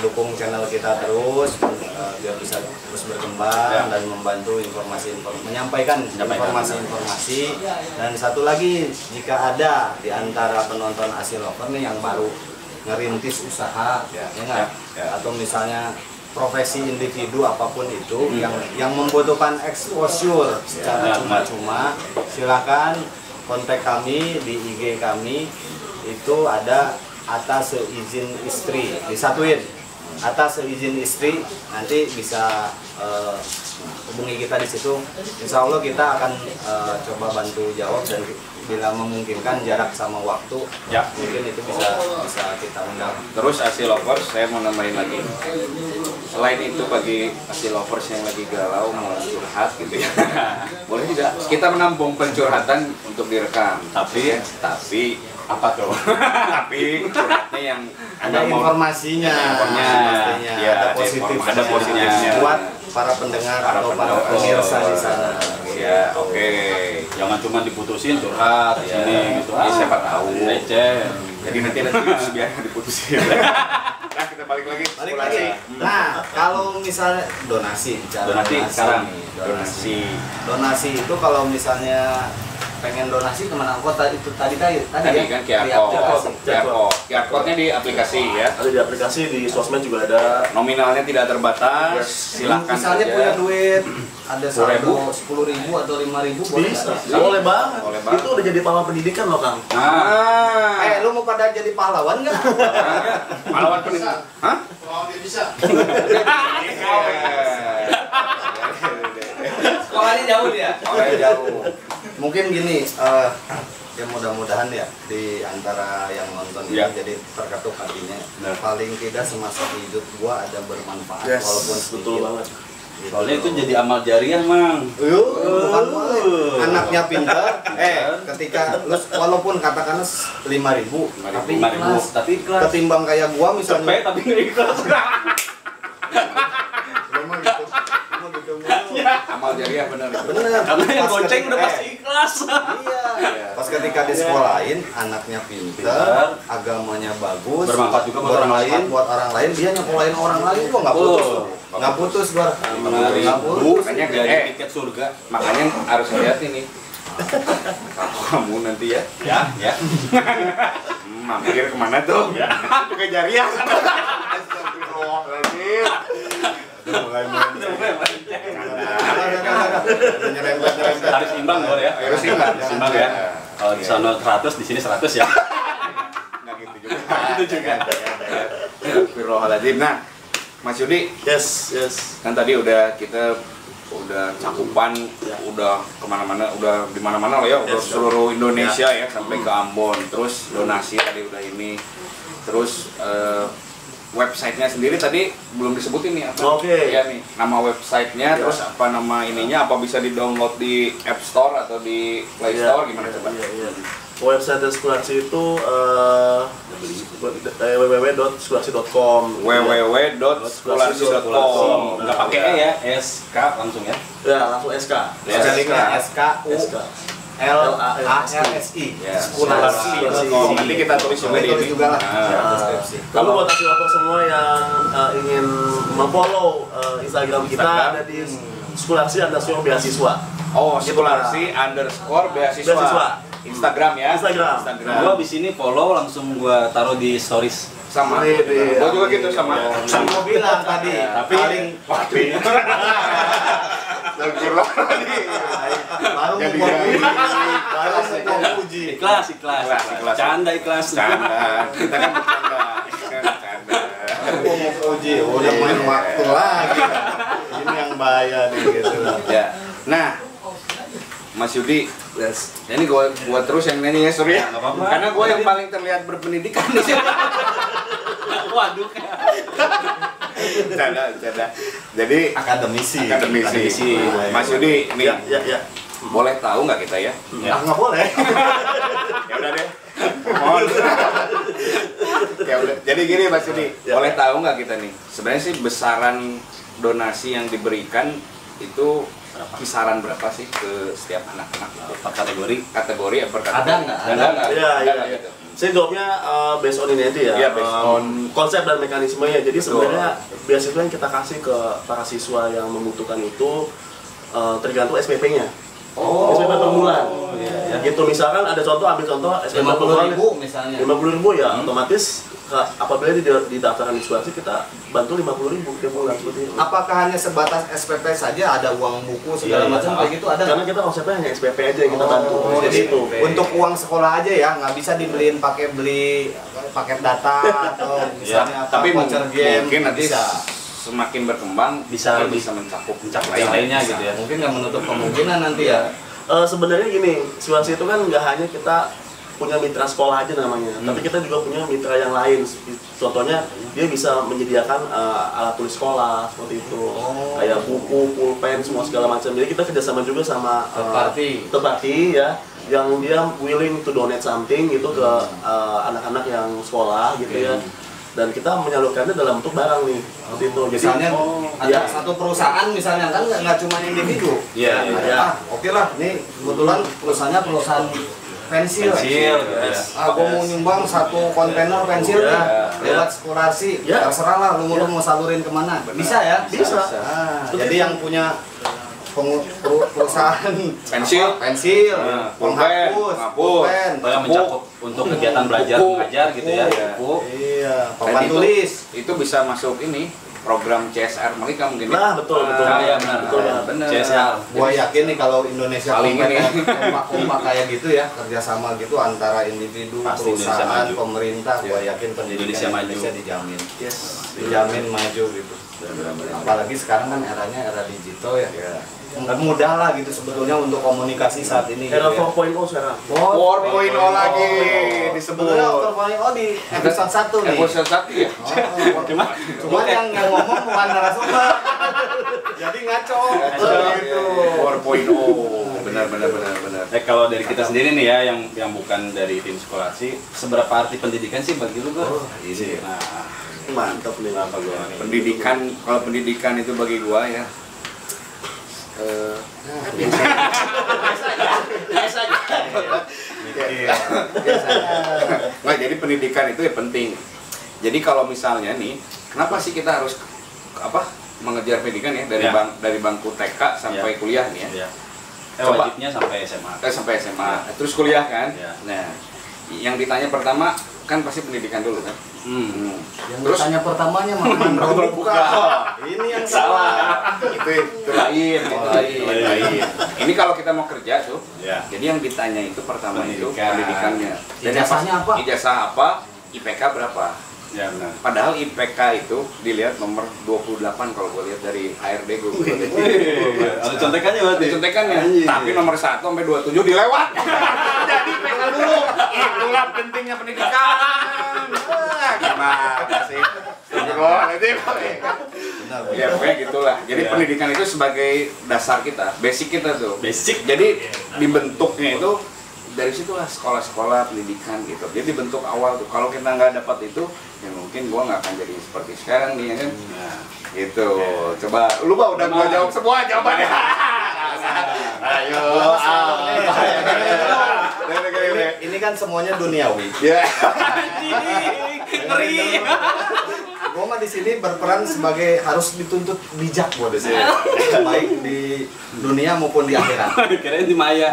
dukung channel kita terus biar bisa terus berkembang dan membantu menyampaikan informasi-informasi. Dan satu lagi, jika ada di antara penonton ASI lover nih yang baru ngerintis usaha, atau misalnya profesi individu apapun itu yang membutuhkan exposure secara cuma-cuma, silakan kontak kami di IG kami, itu ada atas seizin istri, disatuin atas seizin istri, nanti bisa hubungi kita di situ. Insya Allah kita akan coba bantu jawab, dan bila memungkinkan jarak sama waktu mungkin itu bisa kita undang. Terus ASI lovers, saya mau nambahin lagi, selain itu bagi ASI lovers yang lagi galau mau curhat gitu ya, boleh tidak kita menampung pencurhatan untuk direkam, tapi apa tuh? Tapi curhatnya yang ada informasinya, ada positifnya buat para pendengar atau para pemirsa di sana. Ya, oke. Jangan cuma diputusin curhat di sini gitu. Siapa tahu. Receh. Jadi nanti ada tips biar diputusin. Nah, kita balik lagi. Nah, kalau misalnya donasi sekarang. Donasi itu kalau misalnya pengen donasi kemana? Tadi kan QR code-nya di aplikasi ya. Ada di aplikasi, di sosmed juga ada. Nominalnya tidak terbatas. Silakan misalnya saja. punya duit ada 10.000 atau 5.000 boleh. Boleh banget. Itu udah jadi pahlawan pendidikan loh, Kang. Lu mau pada jadi pahlawan nggak? Pahlawan pendidikan. Hah? Pahlawan dia bisa. Sekolahnya jauh dia. Jauh. Mungkin gini, ya mudah-mudahan ya di antara yang nonton ini jadi terketuk hatinya. Paling tidak semasa hidup gua ada bermanfaat, walaupun betul banget. Soalnya itu jadi amal jariah, Mang. Bukan boleh. Anaknya pintar, ketika lu walaupun katakanlah 5.000, tapi ikhlas. Ketimbang kayak gua misalnya. Cepet tapi nggak ikhlas. Amal jariah benar. Karena yang goceng udah pasti ikhlas. Iya. Pas ketika di sekolahin, anaknya pintar, agamanya bagus, bermanfaat juga buat orang lain. Buat orang lain, dia nyekolahin orang lain kok nggak putus. Nggak putus, Bar. Nggak putus. Makanya tiket surga. Makanya harus lihat ini. Kamu nanti ya. Mampir kemana tuh? Ke jariah. Astagfirullahaladzim. Harus imbang boleh ya. Harus imbang ya. Kalau di sana 100, di sini 100 ya. Nggak gitu juga. Astagfirullahaladzim. Nah, Mas Yudi. Yes. Kan tadi kita udah cakupan, udah kemana-mana, udah di mana-mana lah ya, udah seluruh Indonesia ya, sampai ke Ambon. Terus donasi tadi udah ini. Terus websitenya sendiri tadi belum disebutin nih apa? Oke. Ya nih, nama websitenya, terus apa nama ininya, apa bisa di-download di App Store atau di Play Store, gimana coba? Iya. Website Scholarship itu www.scholarship.com www.scholarship.com Nggak pakai E ya, SK langsung ya? Ya, langsung SK. Spellingnya SKULARSI. Scholarship.com. Nanti kita tulis juga di ini. juga lah. Lalu buat aksi-aksi semua yang ingin memfollow Instagram kita ada di Scholarship_beasiswa. Oh, Scholarship_beasiswa. Instagram ya? Instagram. Gua abis ini follow langsung gua taruh di stories. Sama. Gua juga gitu sama. Sama gua bilang tadi, Tapi paling baru mau puji. ikhlas. Canda ikhlas. Canda. Kita kan bercanda. Mau puji, udah main waktu lagi. Ini yang bahaya nih gitu. Ya. Nah, Mas Yudi, ini gua terus yang nanya ya, sorry ya. Karena gua yang paling terlihat berpendidikan di sini. Waduh. Canda. Jadi Akademisi. Mas Yudi, ini Ya. boleh tahu nggak kita ya? Nggak boleh. Ya udah deh. Mohon. Ya udah. Jadi gini Mas Yudi, boleh tahu nggak kita nih? Sebenarnya sih besaran donasi yang diberikan itu kisaran berapa sih ke setiap anak-anak Per kategori. kategori per kategori? Ada nggak? Iya. Gitu. Saya jawabnya based on ini aja ya, Iya, based on konsep dan mekanismenya. Jadi sebenarnya beasiswa yang kita kasih ke para siswa yang membutuhkan itu tergantung SPP-nya. SPP per bulan. Gitu misalkan ada contoh, ambil contoh SPP per bulan 50.000 misalnya. 50.000 ya, otomatis apabila didaftarkan di Scholarship kita bantu 50.000 tiap bulan seperti itu. Apakah hanya sebatas SPP saja, ada uang buku segala macam kayak gitu ada? Karena kita konsepnya hanya SPP aja yang kita bantu. Jadi itu. untuk uang sekolah aja ya, nggak bisa dibeliin beli paket data atau misalnya Tapi voucher game. mungkin nanti bisa. semakin berkembang Bisa mencakup yang lainnya gitu ya. Mungkin nggak menutup kemungkinan nanti ya. Sebenarnya gini, Scholarship itu kan nggak hanya kita punya mitra sekolah aja namanya, tapi kita juga punya mitra yang lain. Contohnya dia bisa menyediakan alat tulis sekolah seperti itu, kayak buku, pulpen, semua segala macam. Jadi kita kerjasama juga sama third party ya, yang dia willing to donate something gitu ke anak-anak yang sekolah gitu ya. Dan kita menyalurkannya dalam bentuk barang nih, seperti itu. Jadi Misalnya ada satu perusahaan misalnya kan nggak cuma individu. Iya. Oke lah, nih kebetulan perusahaannya perusahaan pensil. Aku mau nyumbang satu kontainer pensil nih lewat Scholarship. Terserah lah lu mau salurin kemana. Bisa ya? Bisa. Jadi yang punya perusahaan pensil, penghapus, pulpen, Yang mencakup untuk kegiatan belajar mengajar gitu ya. Buku. Iya, papan tulis. itu bisa masuk ini program CSR mereka mungkin. Nah, betul. Iya benar. CSR. Gua yakin nih kalau Indonesia Paling ini. kompak kayak gitu ya, kerjasama gitu antara individu, Pasti Indonesia perusahaan, maju. pemerintah, gua yakin pendidikan Indonesia maju. dijamin. Dijamin maju gitu. Apalagi sekarang kan era digital ya. Nggak mudah lah gitu sebetulnya untuk komunikasi saat ini. Era gitu ya. 4.0 sekarang. 4.0 lagi disebut. Sebetulnya 4.0 di episode 1 nih. Episode 1 ya? Cuma yang ngomong bukan narasumber. Jadi ngaco. Gitu. 4.0. Benar. Kalau dari kita sendiri nih ya, yang bukan dari tim Scholarship, seberapa arti pendidikan sih bagi lu gua? Iya. Nah, Mantap nih. apa gua nih? Kalau pendidikan itu bagi gua ya. Nggak, jadi pendidikan itu ya penting. Jadi kalau misalnya nih, kenapa sih kita harus mengejar pendidikan ya dari bangku TK sampai kuliah nih ya? Wajibnya sampai SMA. Sampai SMA, terus kuliah kan? Ya. Nah, yang ditanya pertama kan pasti pendidikan dulu kan? Yang Terus tanya pertamanya mah buka. Ini yang salah. itu lain. Ini kalau kita mau kerja tuh, jadi yang ditanya itu pertama itu pendidikannya. Dan Ijazahnya apa? Ijazah apa? IPK berapa? Ya benar. Padahal IPK itu dilihat nomor 28 kalau gue lihat dari HRD gue. Ada contekannya berarti. Contekannya. Tapi nomor 1 sampai 27 dilewat. Jadi IPK dulu. Itulah pentingnya pendidikan. Gimana sih? Ya pokoknya gitulah. Jadi pendidikan itu sebagai dasar kita, basic kita tuh. Basic. Jadi dibentuknya itu dari situlah sekolah-sekolah pendidikan gitu. Jadi dibentuk awal tuh. Kalau kita nggak dapat itu, ya mungkin gua nggak akan jadi seperti sekarang nih ya kan. Gitu. Coba lu udah gua jawab semua jawabannya. Ayo. Ini kan semuanya duniawi. Ya. Ngeri. Gue mah di sini berperan sebagai harus dituntut bijak gue di sini, baik di dunia maupun di akhirat. Kirain di Maya.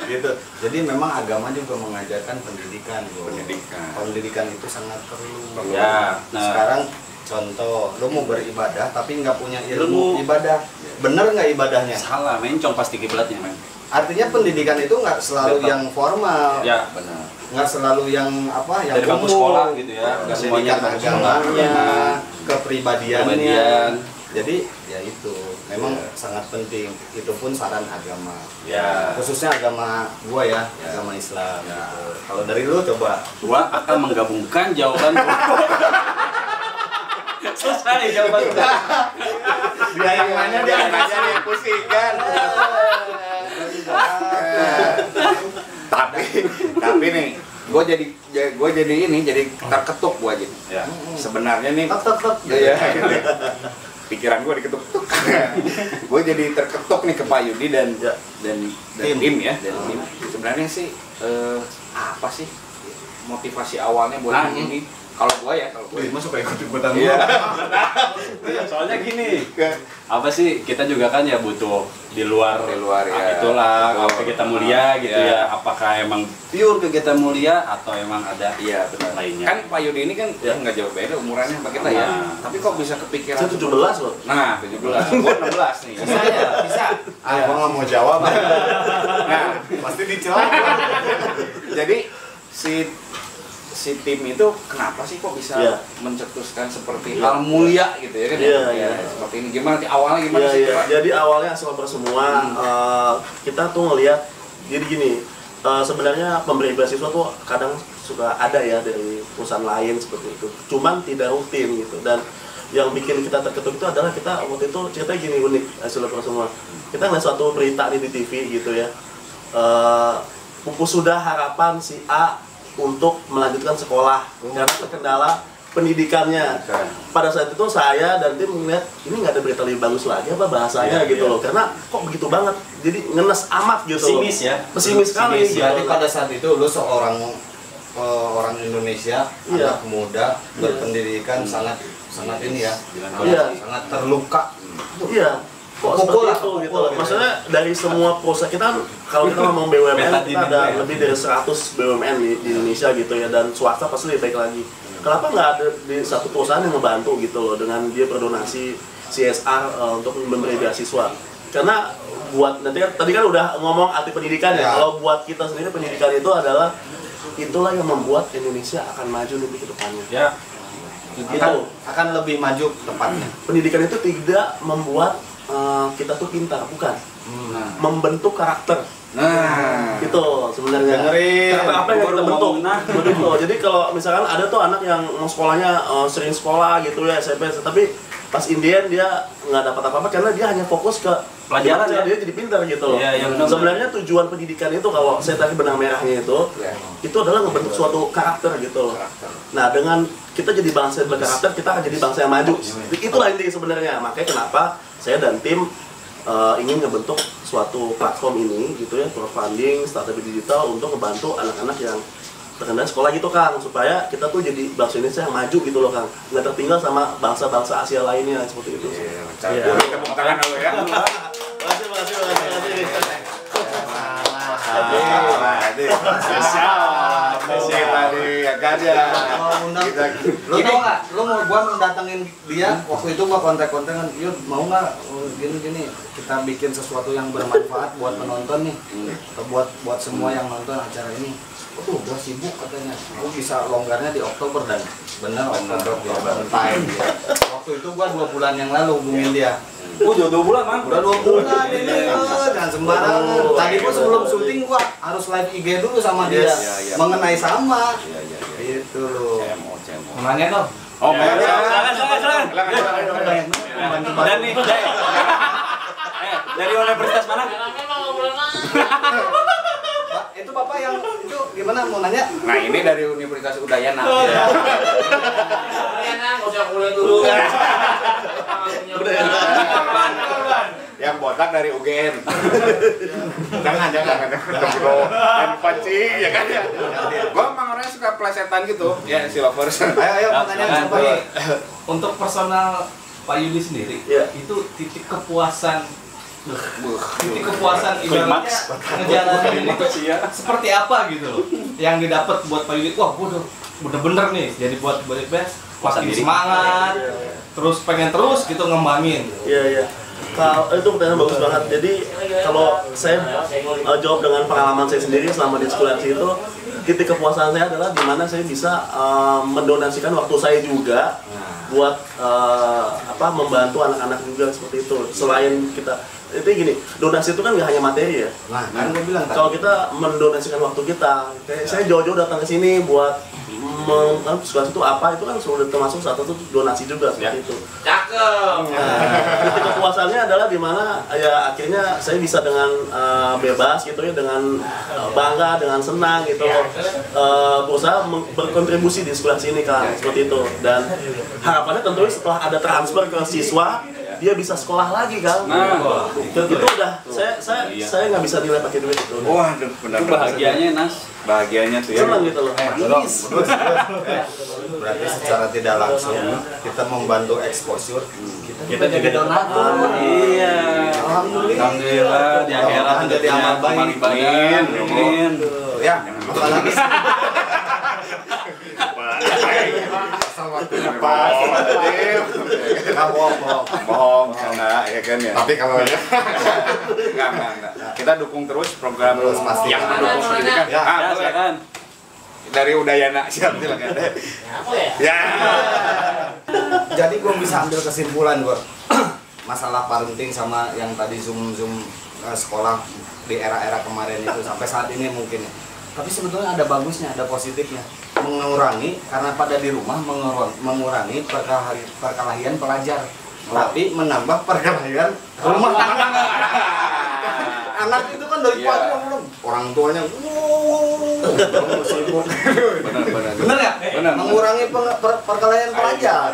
Gitu. Jadi memang agama juga mengajarkan pendidikan. Pendidikan itu sangat perlu. Ya. Nah, sekarang contoh, lu mau beribadah tapi nggak punya ilmu ibadah, bener nggak ibadahnya? Salah, mencong pasti kiblatnya, men. Artinya pendidikan itu nggak selalu yang formal. Ya, benar. Nggak selalu yang apa, yang dari bangku sekolah gitu ya, nggak semuanya agamanya, kepribadiannya. Jadi ya itu memang sangat penting. Itu pun saran agama. Ya. Khususnya agama gua ya, agama Islam. Ya. Gitu. Kalau dari lu coba. Gua akan menggabungkan jawaban gua. Selesai jawaban gua. Dia yang nanya dia yang pusingkan. tapi nih gue jadi ini jadi terketuk gue aja ya. Sebenarnya nih ya, pikiran gue diketuk gue jadi terketuk nih ke Pak Yudi dan tim ya dan tim. Sebenarnya sih apa sih motivasi awalnya buat ini? Kalau gue masuk ikut-ikutan. Iya. Soalnya gini, apa sih, kita juga kan ya butuh di luar ya. Itulah kalau kita mulia gitu ya. Apakah emang pure kegiatan mulia atau emang ada lainnya? Kan Pak Yudi ini kan nggak jauh beda umurannya sama kita ya. Tapi kok bisa kepikiran? Saya 17 loh. Nah, 17. Gua 16 nih. Bisa. Gua nggak mau jawab. Nah, pasti dicela. Jadi si tim itu kenapa sih kok bisa mencetuskan seperti hal mulia gitu ya kan? Iya. Seperti ini gimana awalnya gimana sih? Jadi awalnya asal semua kita tuh ngelihat jadi gini, sebenarnya pemberi beasiswa tuh kadang suka ada ya dari perusahaan lain seperti itu. Cuman tidak rutin gitu, dan yang bikin kita terketuk itu adalah kita waktu itu cerita gini unik hasil semua. Kita ngeliat suatu berita nih di TV gitu ya. Pupus sudah harapan si A untuk melanjutkan sekolah karena terkendala pendidikannya. Pada saat itu saya dan tim melihat ini nggak ada berita lebih bagus lagi apa bahasanya gitu loh, karena kok begitu banget, jadi ngenes amat gitu. Pesimis ya, pesimis sekali. Berarti pada saat itu lu seorang orang Indonesia, anak muda berpendidikan sangat ini ya, sangat terluka. Iya. Kok seperti itu gitu loh. Maksudnya dari semua perusahaan kita kan, kalau kita ngomong BUMN kita ada lebih dari 100 BUMN di Indonesia gitu ya, dan swasta pasti lebih baik lagi. Kenapa nggak ada di satu perusahaan yang ngebantu gitu loh dengan dia berdonasi CSR untuk memberi beasiswa? Karena buat nanti kan tadi kan udah ngomong arti pendidikan ya. Kalau buat kita sendiri pendidikan itu adalah itulah yang membuat Indonesia akan maju lebih ke depannya. Ya. Akan lebih maju tepatnya. Pendidikan itu tidak membuat kita tuh pintar, bukan. Membentuk karakter. Nah, itu sebenarnya. Karakter apa yang kita bentuk? Begitu. Jadi kalau misalkan ada tuh anak yang sekolahnya sering sekolah gitu ya SMP, tapi pas Indian dia nggak dapat apa-apa karena dia hanya fokus ke pelajaran ya, dia jadi pintar gitu loh. Sebenarnya tujuan pendidikan itu kalau saya tadi benang merahnya itu adalah ngebentuk suatu karakter gitu loh. Nah, dengan kita jadi bangsa yang berkarakter, kita akan jadi bangsa yang maju. Itulah intinya sebenarnya. Makanya kenapa saya dan tim ingin ngebentuk suatu platform ini gitu ya, crowdfunding, startup digital untuk ngebantu anak-anak yang terkendala sekolah gitu Kang, supaya kita tuh jadi bangsa Indonesia yang maju gitu loh Kang, nggak tertinggal sama bangsa-bangsa Asia lainnya seperti itu. Tepuk tangan dulu ya. Makasih. Tadi aja. Lu mau gua mendatengin dia, waktu itu gua kontak-kontakan, yuk mau nggak gini kita bikin sesuatu yang bermanfaat buat penonton nih, buat semua yang nonton acara ini. Gua sibuk katanya, gua bisa longgarnya di Oktober, dan bener Oktober dia time dia. Waktu itu gua 2 bulan yang lalu hubungin dia. Udah 2 bulan man? Udah 2 bulan ini, jangan sembarangan. Tadi gua sebelum syuting gua harus live IG dulu sama dia mengenai sama. Itu loh. Namanya tuh? Oh, silakan. Dan nih, dari universitas mana? Itu Bapak yang itu gimana mau nanya? Nah, ini dari Universitas Udayana. Udayana, nggak usah kuliah dulu. Yang botak dari UGM. jangan bro. Dan pancing ya kan ya. Gua emang orangnya suka plesetan gitu. Ya, si lovers. Ayo mau nanya siapa nih? Untuk personal Pak Yudi sendiri, itu titik kepuasan ibaratnya ngejalanin itu seperti apa gitu loh yang didapat buat Pak Yudi. Wah, gue bener-bener nih jadi buat makin semangat, terus pengen terus gitu ngembangin. Iya. Kalau itu pertanyaan bagus banget. Jadi kalau saya jawab dengan pengalaman saya sendiri selama di eksplorasi itu, titik kepuasan saya adalah di mana saya bisa mendonasikan waktu saya juga buat membantu anak-anak juga seperti itu. Selain kita itu gini, donasi itu kan nggak hanya materi ya. Nah, kan gue bilang kalau kita mendonasikan waktu kita, kayak saya jauh-jauh datang ke sini buat sekolah itu apa, itu kan sudah termasuk satu donasi juga seperti itu. Cakep. Titik kepuasannya adalah di mana ya akhirnya saya bisa dengan bebas gitu ya, dengan bangga, dengan senang gitu, berusaha berkontribusi di sekolah sini kan seperti itu. Dan harapannya tentunya setelah ada transfer ke siswa, dia bisa sekolah lagi kan. Itu udah saya nggak bisa nilai pakai duit itu. Waduh, benar. Bahagianya Nas. Bahagianya tuh ya. Senang gitu loh. Berarti secara tidak langsung kita membantu exposure, Kita jadi donatur. Iya. Alhamdulillah di akhirat jadi amal baik. Amin. Ya, apalagi bohong enggak ya kan ya. tapi kalau enggak. Kita dukung terus program Terus, pasti. yang mendukung pendidikan. Ya, boleh. Silakan. Dari Udayana silakan. Ya. jadi gue bisa ambil kesimpulan gue masalah parenting sama yang tadi zoom sekolah di era-era kemarin itu sampai saat ini mungkin ya. Tapi sebetulnya ada bagusnya, ada positifnya. Mengurangi karena pada di rumah mengurangi perkelahian pelajar, tapi menambah perkelahian rumah tangga. Anak itu kan dari pagi orang tuanya sibuk. Bener ya? Bener. Mengurangi perkelahian pelajar.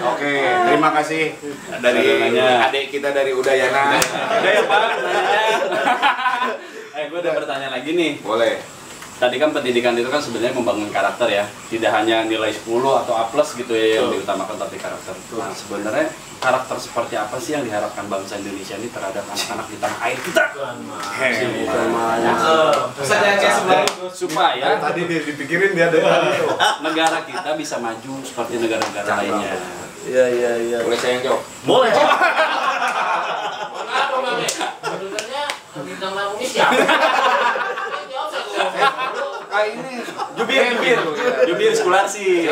Oke, terima kasih dari adik kita dari Udayana. Udah ya Pak, nanya. Gue udah bertanya lagi nih. Boleh. Tadi kan pendidikan itu kan sebenarnya membangun karakter ya, tidak hanya nilai 10 atau A+ gitu ya yang diutamakan, tapi karakter. Nah, sebenarnya karakter seperti apa sih yang diharapkan bangsa Indonesia ini terhadap anak-anak di tanah air kita? Supaya Tadi dipikirin dia dari tadi tuh. negara kita bisa maju seperti negara-negara lainnya. Iya. Boleh saya yang jawab? Boleh. Apa Mame? Sebenarnya bintang tamunya siapa? Jawab satu. Ini Jubir Skularsi.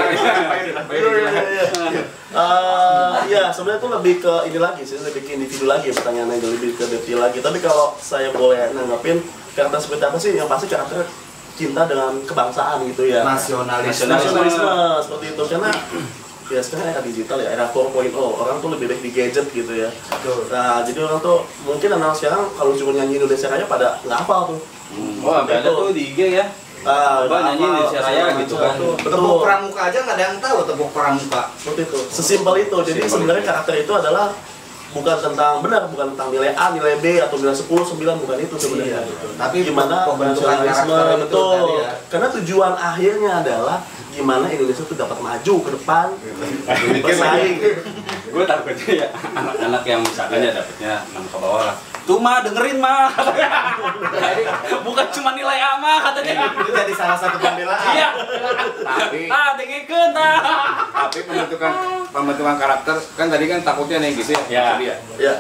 Ya sebenarnya itu lebih ke ini lagi sih, lebih ke individu lagi pertanyaannya, lebih ke detail lagi. Tapi kalau saya boleh nanggapin karakter seperti apa sih, yang pasti karakter cinta dengan kebangsaan gitu ya, nasionalisme seperti itu. Karena ya sekarang era digital ya, era 4.0, orang tuh lebih baik di gadget gitu ya. Nah jadi orang tuh mungkin anak sekarang kalau cuma nyanyi Indonesia Raya pada nggak hafal tuh. Wah, ada tuh di IG ya. Nyanyi Indonesia Raya gitu kan. Tepuk pramuka aja nggak ada yang tahu tepuk pramuka. Seperti itu, sesimpel itu. Jadi sebenarnya karakter itu adalah bukan tentang nilai A, nilai B atau nilai 10, 9, bukan itu sebenarnya. Tapi gimana pembentukan nasionalisme karakter betul. ya. Karena tujuan akhirnya adalah gimana Indonesia itu dapat maju ke depan, bersaing. Gue takutnya ya anak-anak yang misalkan ya dapetnya 6 ke bawah lah. Tuh mah dengerin mah. Bukan cuma nilai A mah katanya. Itu jadi salah satu pembelaan. Iya. Tapi dengerin tapi pembentukan karakter kan tadi kan takutnya nih gitu ya. Ya. Ya.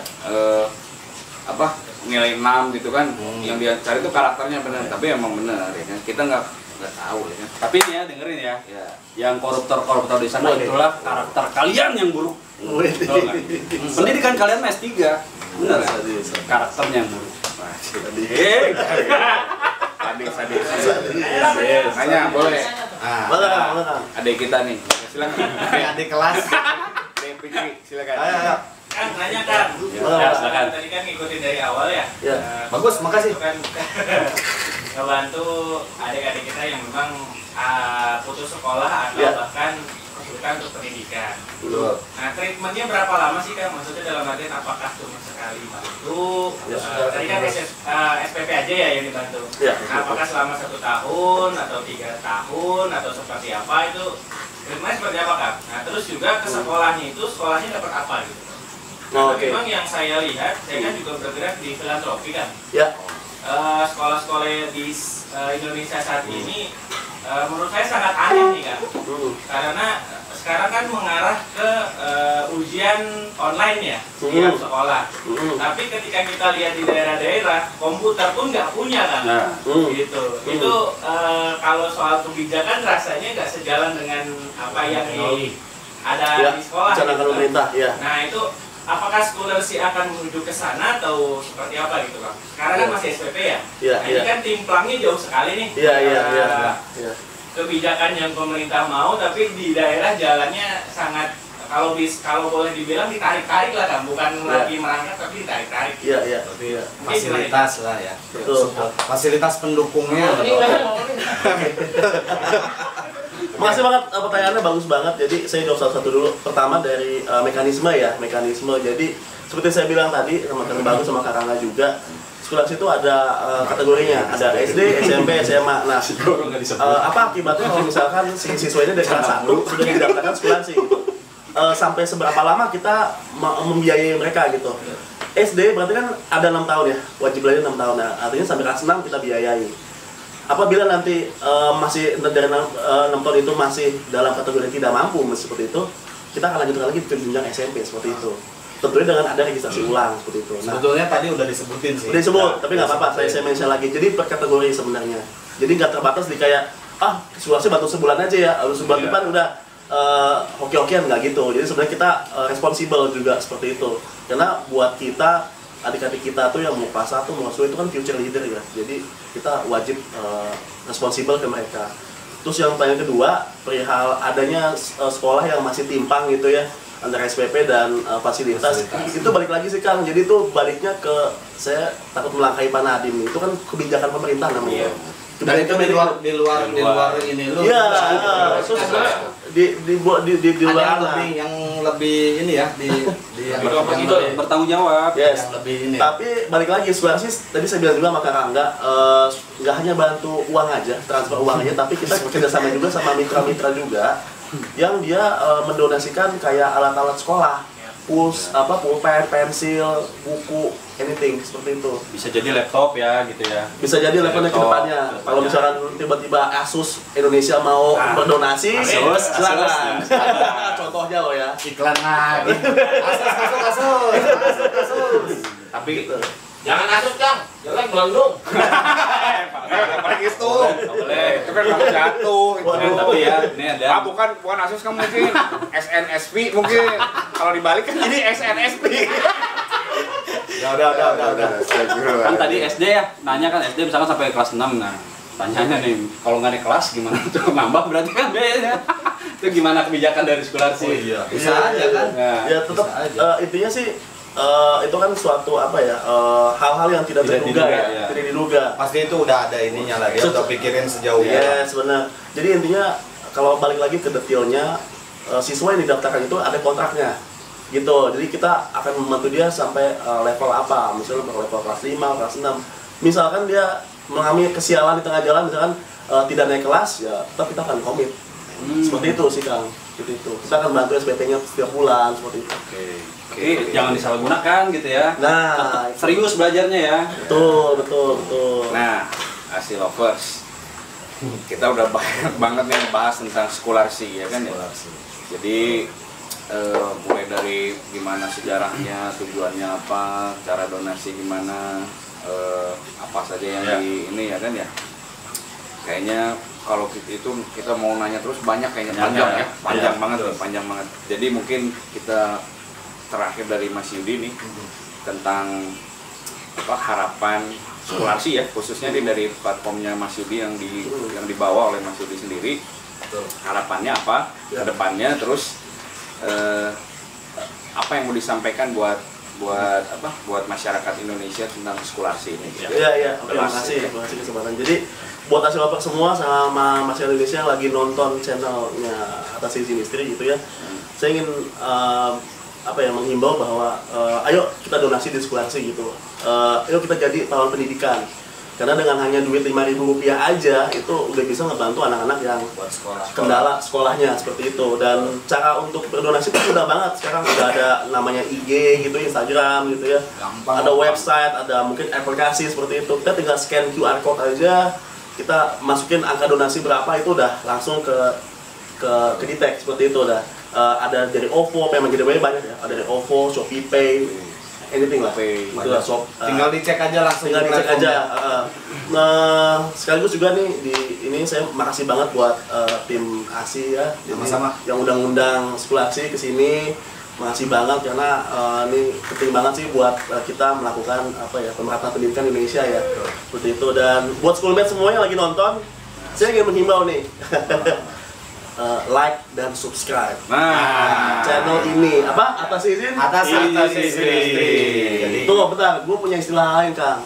Nilai 6 gitu kan. Yang dia cari itu karakternya benar, tapi emang benar ya kan. Kita nggak tahu ya kan. Tapi nih ya dengerin ya. Yang koruptor di sana itulah karakter kalian yang buruk. Pendidikan kalian S3. Benar ya? Karakternya yang buruk. Tadi sadis. Nanya boleh. Mana? Adik kita nih, silakan. Adik kelas. Adik Fikri, silakan. Ayo. Kan nanya kan. Ya, silakan. Tadi kan ngikutin dari awal ya. Bagus, makasih. Itu kan ngebantu adik-adik kita yang memang putus sekolah atau bahkan kesulitan untuk pendidikan. Nah, treatmentnya berapa lama sih Kang? Maksudnya dalam artian apakah cuma sekali bantu? Tadi kan SPP aja ya yang dibantu. Nah, apakah selama 1 tahun atau 3 tahun atau seperti apa itu? Treatmentnya seperti apa Kang? Nah, terus juga ke sekolahnya itu sekolahnya dapat apa gitu? Nah, memang yang saya lihat, saya kan juga bergerak di filantropi kan. Sekolah-sekolah di Indonesia saat ini menurut saya sangat aneh nih Kak. Karena sekarang kan mengarah ke ujian online ya setiap sekolah. Tapi ketika kita lihat di daerah-daerah, komputer pun nggak punya kan. Gitu. Itu kalau soal kebijakan rasanya nggak sejalan dengan apa yang ada di sekolah. Gitu. Nah itu apakah Scholarship akan menuju ke sana atau seperti apa gitu Kang? Sekarang kan masih SPP ya? Nah ini kan timplangnya jauh sekali nih. Kebijakan yang pemerintah mau tapi di daerah jalannya sangat kalau boleh dibilang ditarik-tarik lah kan, bukan lagi merangkak tapi ditarik-tarik. Fasilitas lah ya. Fasilitas pendukungnya. Makasih banget pertanyaannya, bagus banget. Jadi saya jawab satu-satu dulu. Pertama dari mekanisme. Jadi seperti saya bilang tadi sama Kang Bagus sama Kak Rangga juga, Scholarship itu ada kategorinya, ada SD, SMP, SMA. Nah, apa akibatnya kalau misalkan si siswa ini dari kelas 1 sudah didaftarkan Scholarship gitu. Sampai seberapa lama kita membiayai mereka gitu. SD berarti kan ada 6 tahun ya, wajib belajar 6 tahun. Nah, artinya sampai kelas 6 kita biayai. Apabila nanti masih dari 6 tahun itu masih dalam kategori tidak mampu seperti itu, kita akan lanjutkan lagi ke jenjang SMP seperti itu. Tentunya dengan ada registrasi ulang seperti itu. Nah, sebetulnya tadi udah disebutin sih. Udah disebut, tapi nggak apa-apa, saya mention lagi. Jadi per kategori sebenarnya. Jadi nggak terbatas di kayak Scholarship bantu sebulan aja ya, sebulan depan udah hoki-hokian, nggak gitu. Jadi sebenarnya kita responsibel juga seperti itu. Karena buat kita adik-adik kita tuh yang mau kelas 1, mau itu kan future leader ya. Jadi kita wajib responsibel ke mereka. Terus yang pertanyaan kedua, perihal adanya sekolah yang masih timpang gitu ya antara SPP dan fasilitas. Itu balik lagi sih Kang. Jadi itu baliknya ke saya takut melangkahi Pak Nadiem. Itu kan kebijakan pemerintah namanya. Dan itu di luar ini lu. Iya, di luar yang lebih ini ya di bertanggung jawab. Yes. Lebih ini. Tapi balik lagi Scholarship tadi saya bilang juga sama Kak Rangga, nggak hanya bantu uang aja, transfer uang aja, tapi kita bekerja sama juga sama mitra-mitra juga yang dia mendonasikan kayak alat-alat sekolah, pulpen, pensil, buku, anything seperti itu. Bisa jadi laptop ya gitu ya. Bisa jadi laptopnya ke depannya. Kalau misalkan tiba-tiba Asus Indonesia mau berdonasi, silakan. Contohnya loh ya. Iklan lagi. Asus. Tapi jangan Asus Kang, jelek melendung. Boleh gitu. Boleh. Itu kan kalau jatuh. Tapi ya, ini ada. Bukan Asus kan mungkin SNSP mungkin. Kalau dibalik kan jadi SNSP. Udah. Kan tadi SD ya, nanya kan SD misalkan sampai kelas 6. Nah, tanyanya nih, kalau nggak naik kelas gimana? Cukup nambah berarti kan biayanya. Itu gimana kebijakan dari Scholarship? Bisa aja kan. Ya tetap intinya sih itu kan suatu hal-hal yang tidak terduga ya, tidak diduga. Pasti itu udah ada ininya lah, dia udah pikirin sejauh ini. Yes, benar. Jadi intinya kalau balik lagi ke detailnya, siswa yang didaftarkan itu ada kontraknya gitu. Jadi kita akan membantu dia sampai level apa, misalnya level kelas 5, kelas 6. Misalkan dia mengalami kesialan di tengah jalan, misalkan tidak naik kelas, ya tetap kita akan komit. Seperti itu sih Kang. Seperti itu. Kita akan bantu SPP-nya setiap bulan seperti itu. Oke, jangan disalahgunakan gitu ya. Nah, tetap serius belajarnya ya. Betul. Nah, Asi Lovers, kita udah banyak banget nih bahas tentang Scholarship ya kan ya. Jadi mulai dari gimana sejarahnya, tujuannya apa, cara donasi gimana, apa saja yang di ini ya kan ya. Kayaknya kalau kita mau nanya terus banyak kayaknya, panjang banget. Jadi mungkin kita terakhir dari Mas Yudi nih tentang harapan Skolarsi ya, khususnya dari platformnya Mas Yudi yang dibawa oleh Mas Yudi sendiri. Harapannya apa ke depannya, terus apa yang mau disampaikan buat masyarakat Indonesia tentang Skolarsi ini? Iya, terima kasih kesempatan. Jadi buat Asilover semua sama masyarakat Indonesia yang lagi nonton channelnya Atas Izin Istri gitu ya, saya ingin menghimbau bahwa ayo kita donasi di Skolarsi gitu. Ayo kita jadi pahlawan pendidikan. Karena dengan hanya duit Rp5.000 aja itu udah bisa ngebantu anak-anak yang buat kendala sekolahnya seperti itu. Dan cara untuk berdonasi itu mudah banget. Sekarang udah ada namanya IG gitu, Instagram gitu ya. Gampang, ada website, ada mungkin aplikasi seperti itu. Kita tinggal scan QR code aja, kita masukin angka donasi berapa, itu udah langsung ke detect seperti itu udah. Ada dari OVO, memang jadi banyak ya. Ada dari OVO, Shopee Pay, anything lah. Itu lah, tinggal dicek aja langsung. Tinggal dicek aja. Sekaligus juga nih ini saya makasih banget buat tim ASI ya, sama-sama yang undang-undang Skolarsi ke sini. Makasih banget karena ini penting banget sih buat kita melakukan pemerataan pendidikan Indonesia ya. Seperti itu. Dan buat schoolmate semua yang lagi nonton, saya ingin menghimbau nih. Like dan subscribe channel ini Atas Izin Istri. Tunggu bentar, gue punya istilah lain Kang.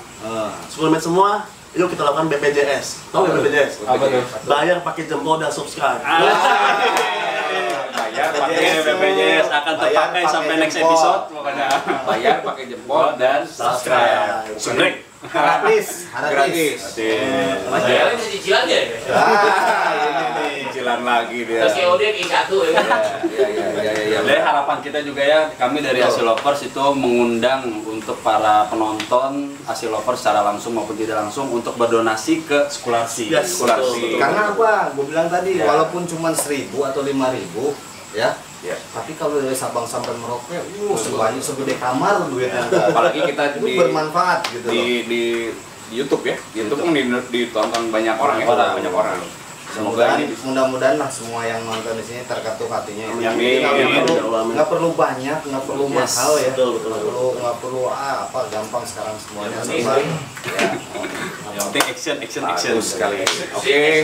Schoolmate semua, yuk kita lakukan BPJS. Tahu nggak BPJS? Apa tuh? Bayar pakai jempol dan subscribe. Bayar pakai BPJS akan terpakai sampai next episode pokoknya. Bayar pakai jempol dan subscribe. Gratis. Mas Jaya bisa cicilan ya? Cicilan lagi dia. Terus COD Q1 ya. Jadi harapan kita juga ya, kami dari Asilovers itu mengundang untuk para penonton Asilovers secara langsung maupun tidak langsung untuk berdonasi ke Skolarsi. Skolarsi. Karena apa? Gue bilang tadi, walaupun cuma 1.000 atau 5.000 ya. Tapi kalau dari Sabang sampai Merauke, sebanyak segede kamar duitnya. Apalagi kita bermanfaat gitu di YouTube ya. YouTube kan ditonton banyak orang ya. Banyak orang. Mudah-mudahan lah semua yang nonton di sini terketuk hatinya. Nggak perlu banyak, nggak perlu mahal ya. Nggak perlu gampang sekarang semuanya. Yang penting action sekali. Oke.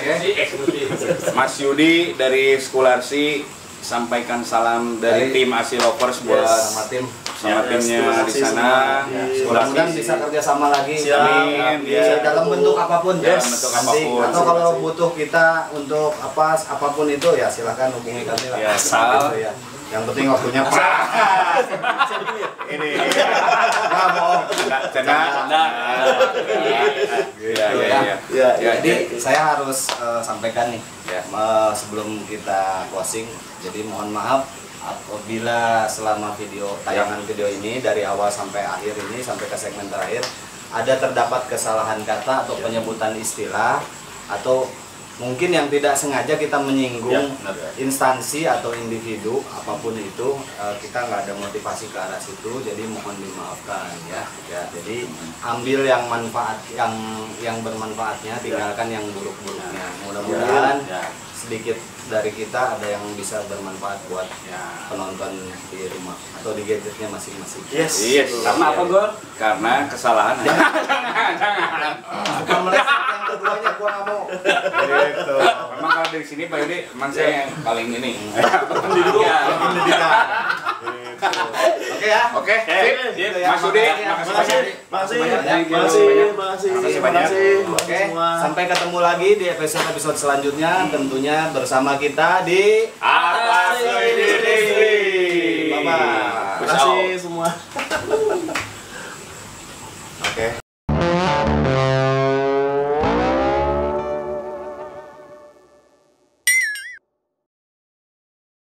Mas Yudi dari Skolarsi, sampaikan salam dari tim Asilovers buat sama timnya di sana. Mudah-mudahan bisa kerjasama lagi. Amin. Dalam bentuk apapun. Atau kalau butuh kita untuk apapun itu ya silahkan hubungi kami lah. Yang penting waktunya pas. Ini. Nggak bohong. Jadi saya harus sampaikan nih sebelum kita closing. Jadi mohon maaf apabila selama tayangan video ini dari awal sampai akhir ini sampai ke segmen terakhir ada terdapat kesalahan kata atau penyebutan istilah atau mungkin yang tidak sengaja kita menyinggung instansi atau individu apapun itu, kita nggak ada motivasi ke arah situ, jadi mohon dimaafkan ya. Jadi ambil yang bermanfaatnya, tinggalkan yang buruk-buruknya. Mudah-mudahan sedikit dari kita ada yang bisa bermanfaat buat penonton di rumah atau di gadgetnya masing-masing. Yes. Karena apa, Gor? Karena kesalahan. Jangan. Bukan meleset yang keduanya, gua nggak mau. Gitu. Memang kalau dari sini Pak Yudi, emang saya yang paling ini. Pendidikan. Oke ya. Oke. Sip. Mas Yudi, makasih banyak. Oke. Sampai ketemu lagi di episode selanjutnya, tentunya bersama kita di Atas Izin Istri. Bye-bye. Terima kasih semua.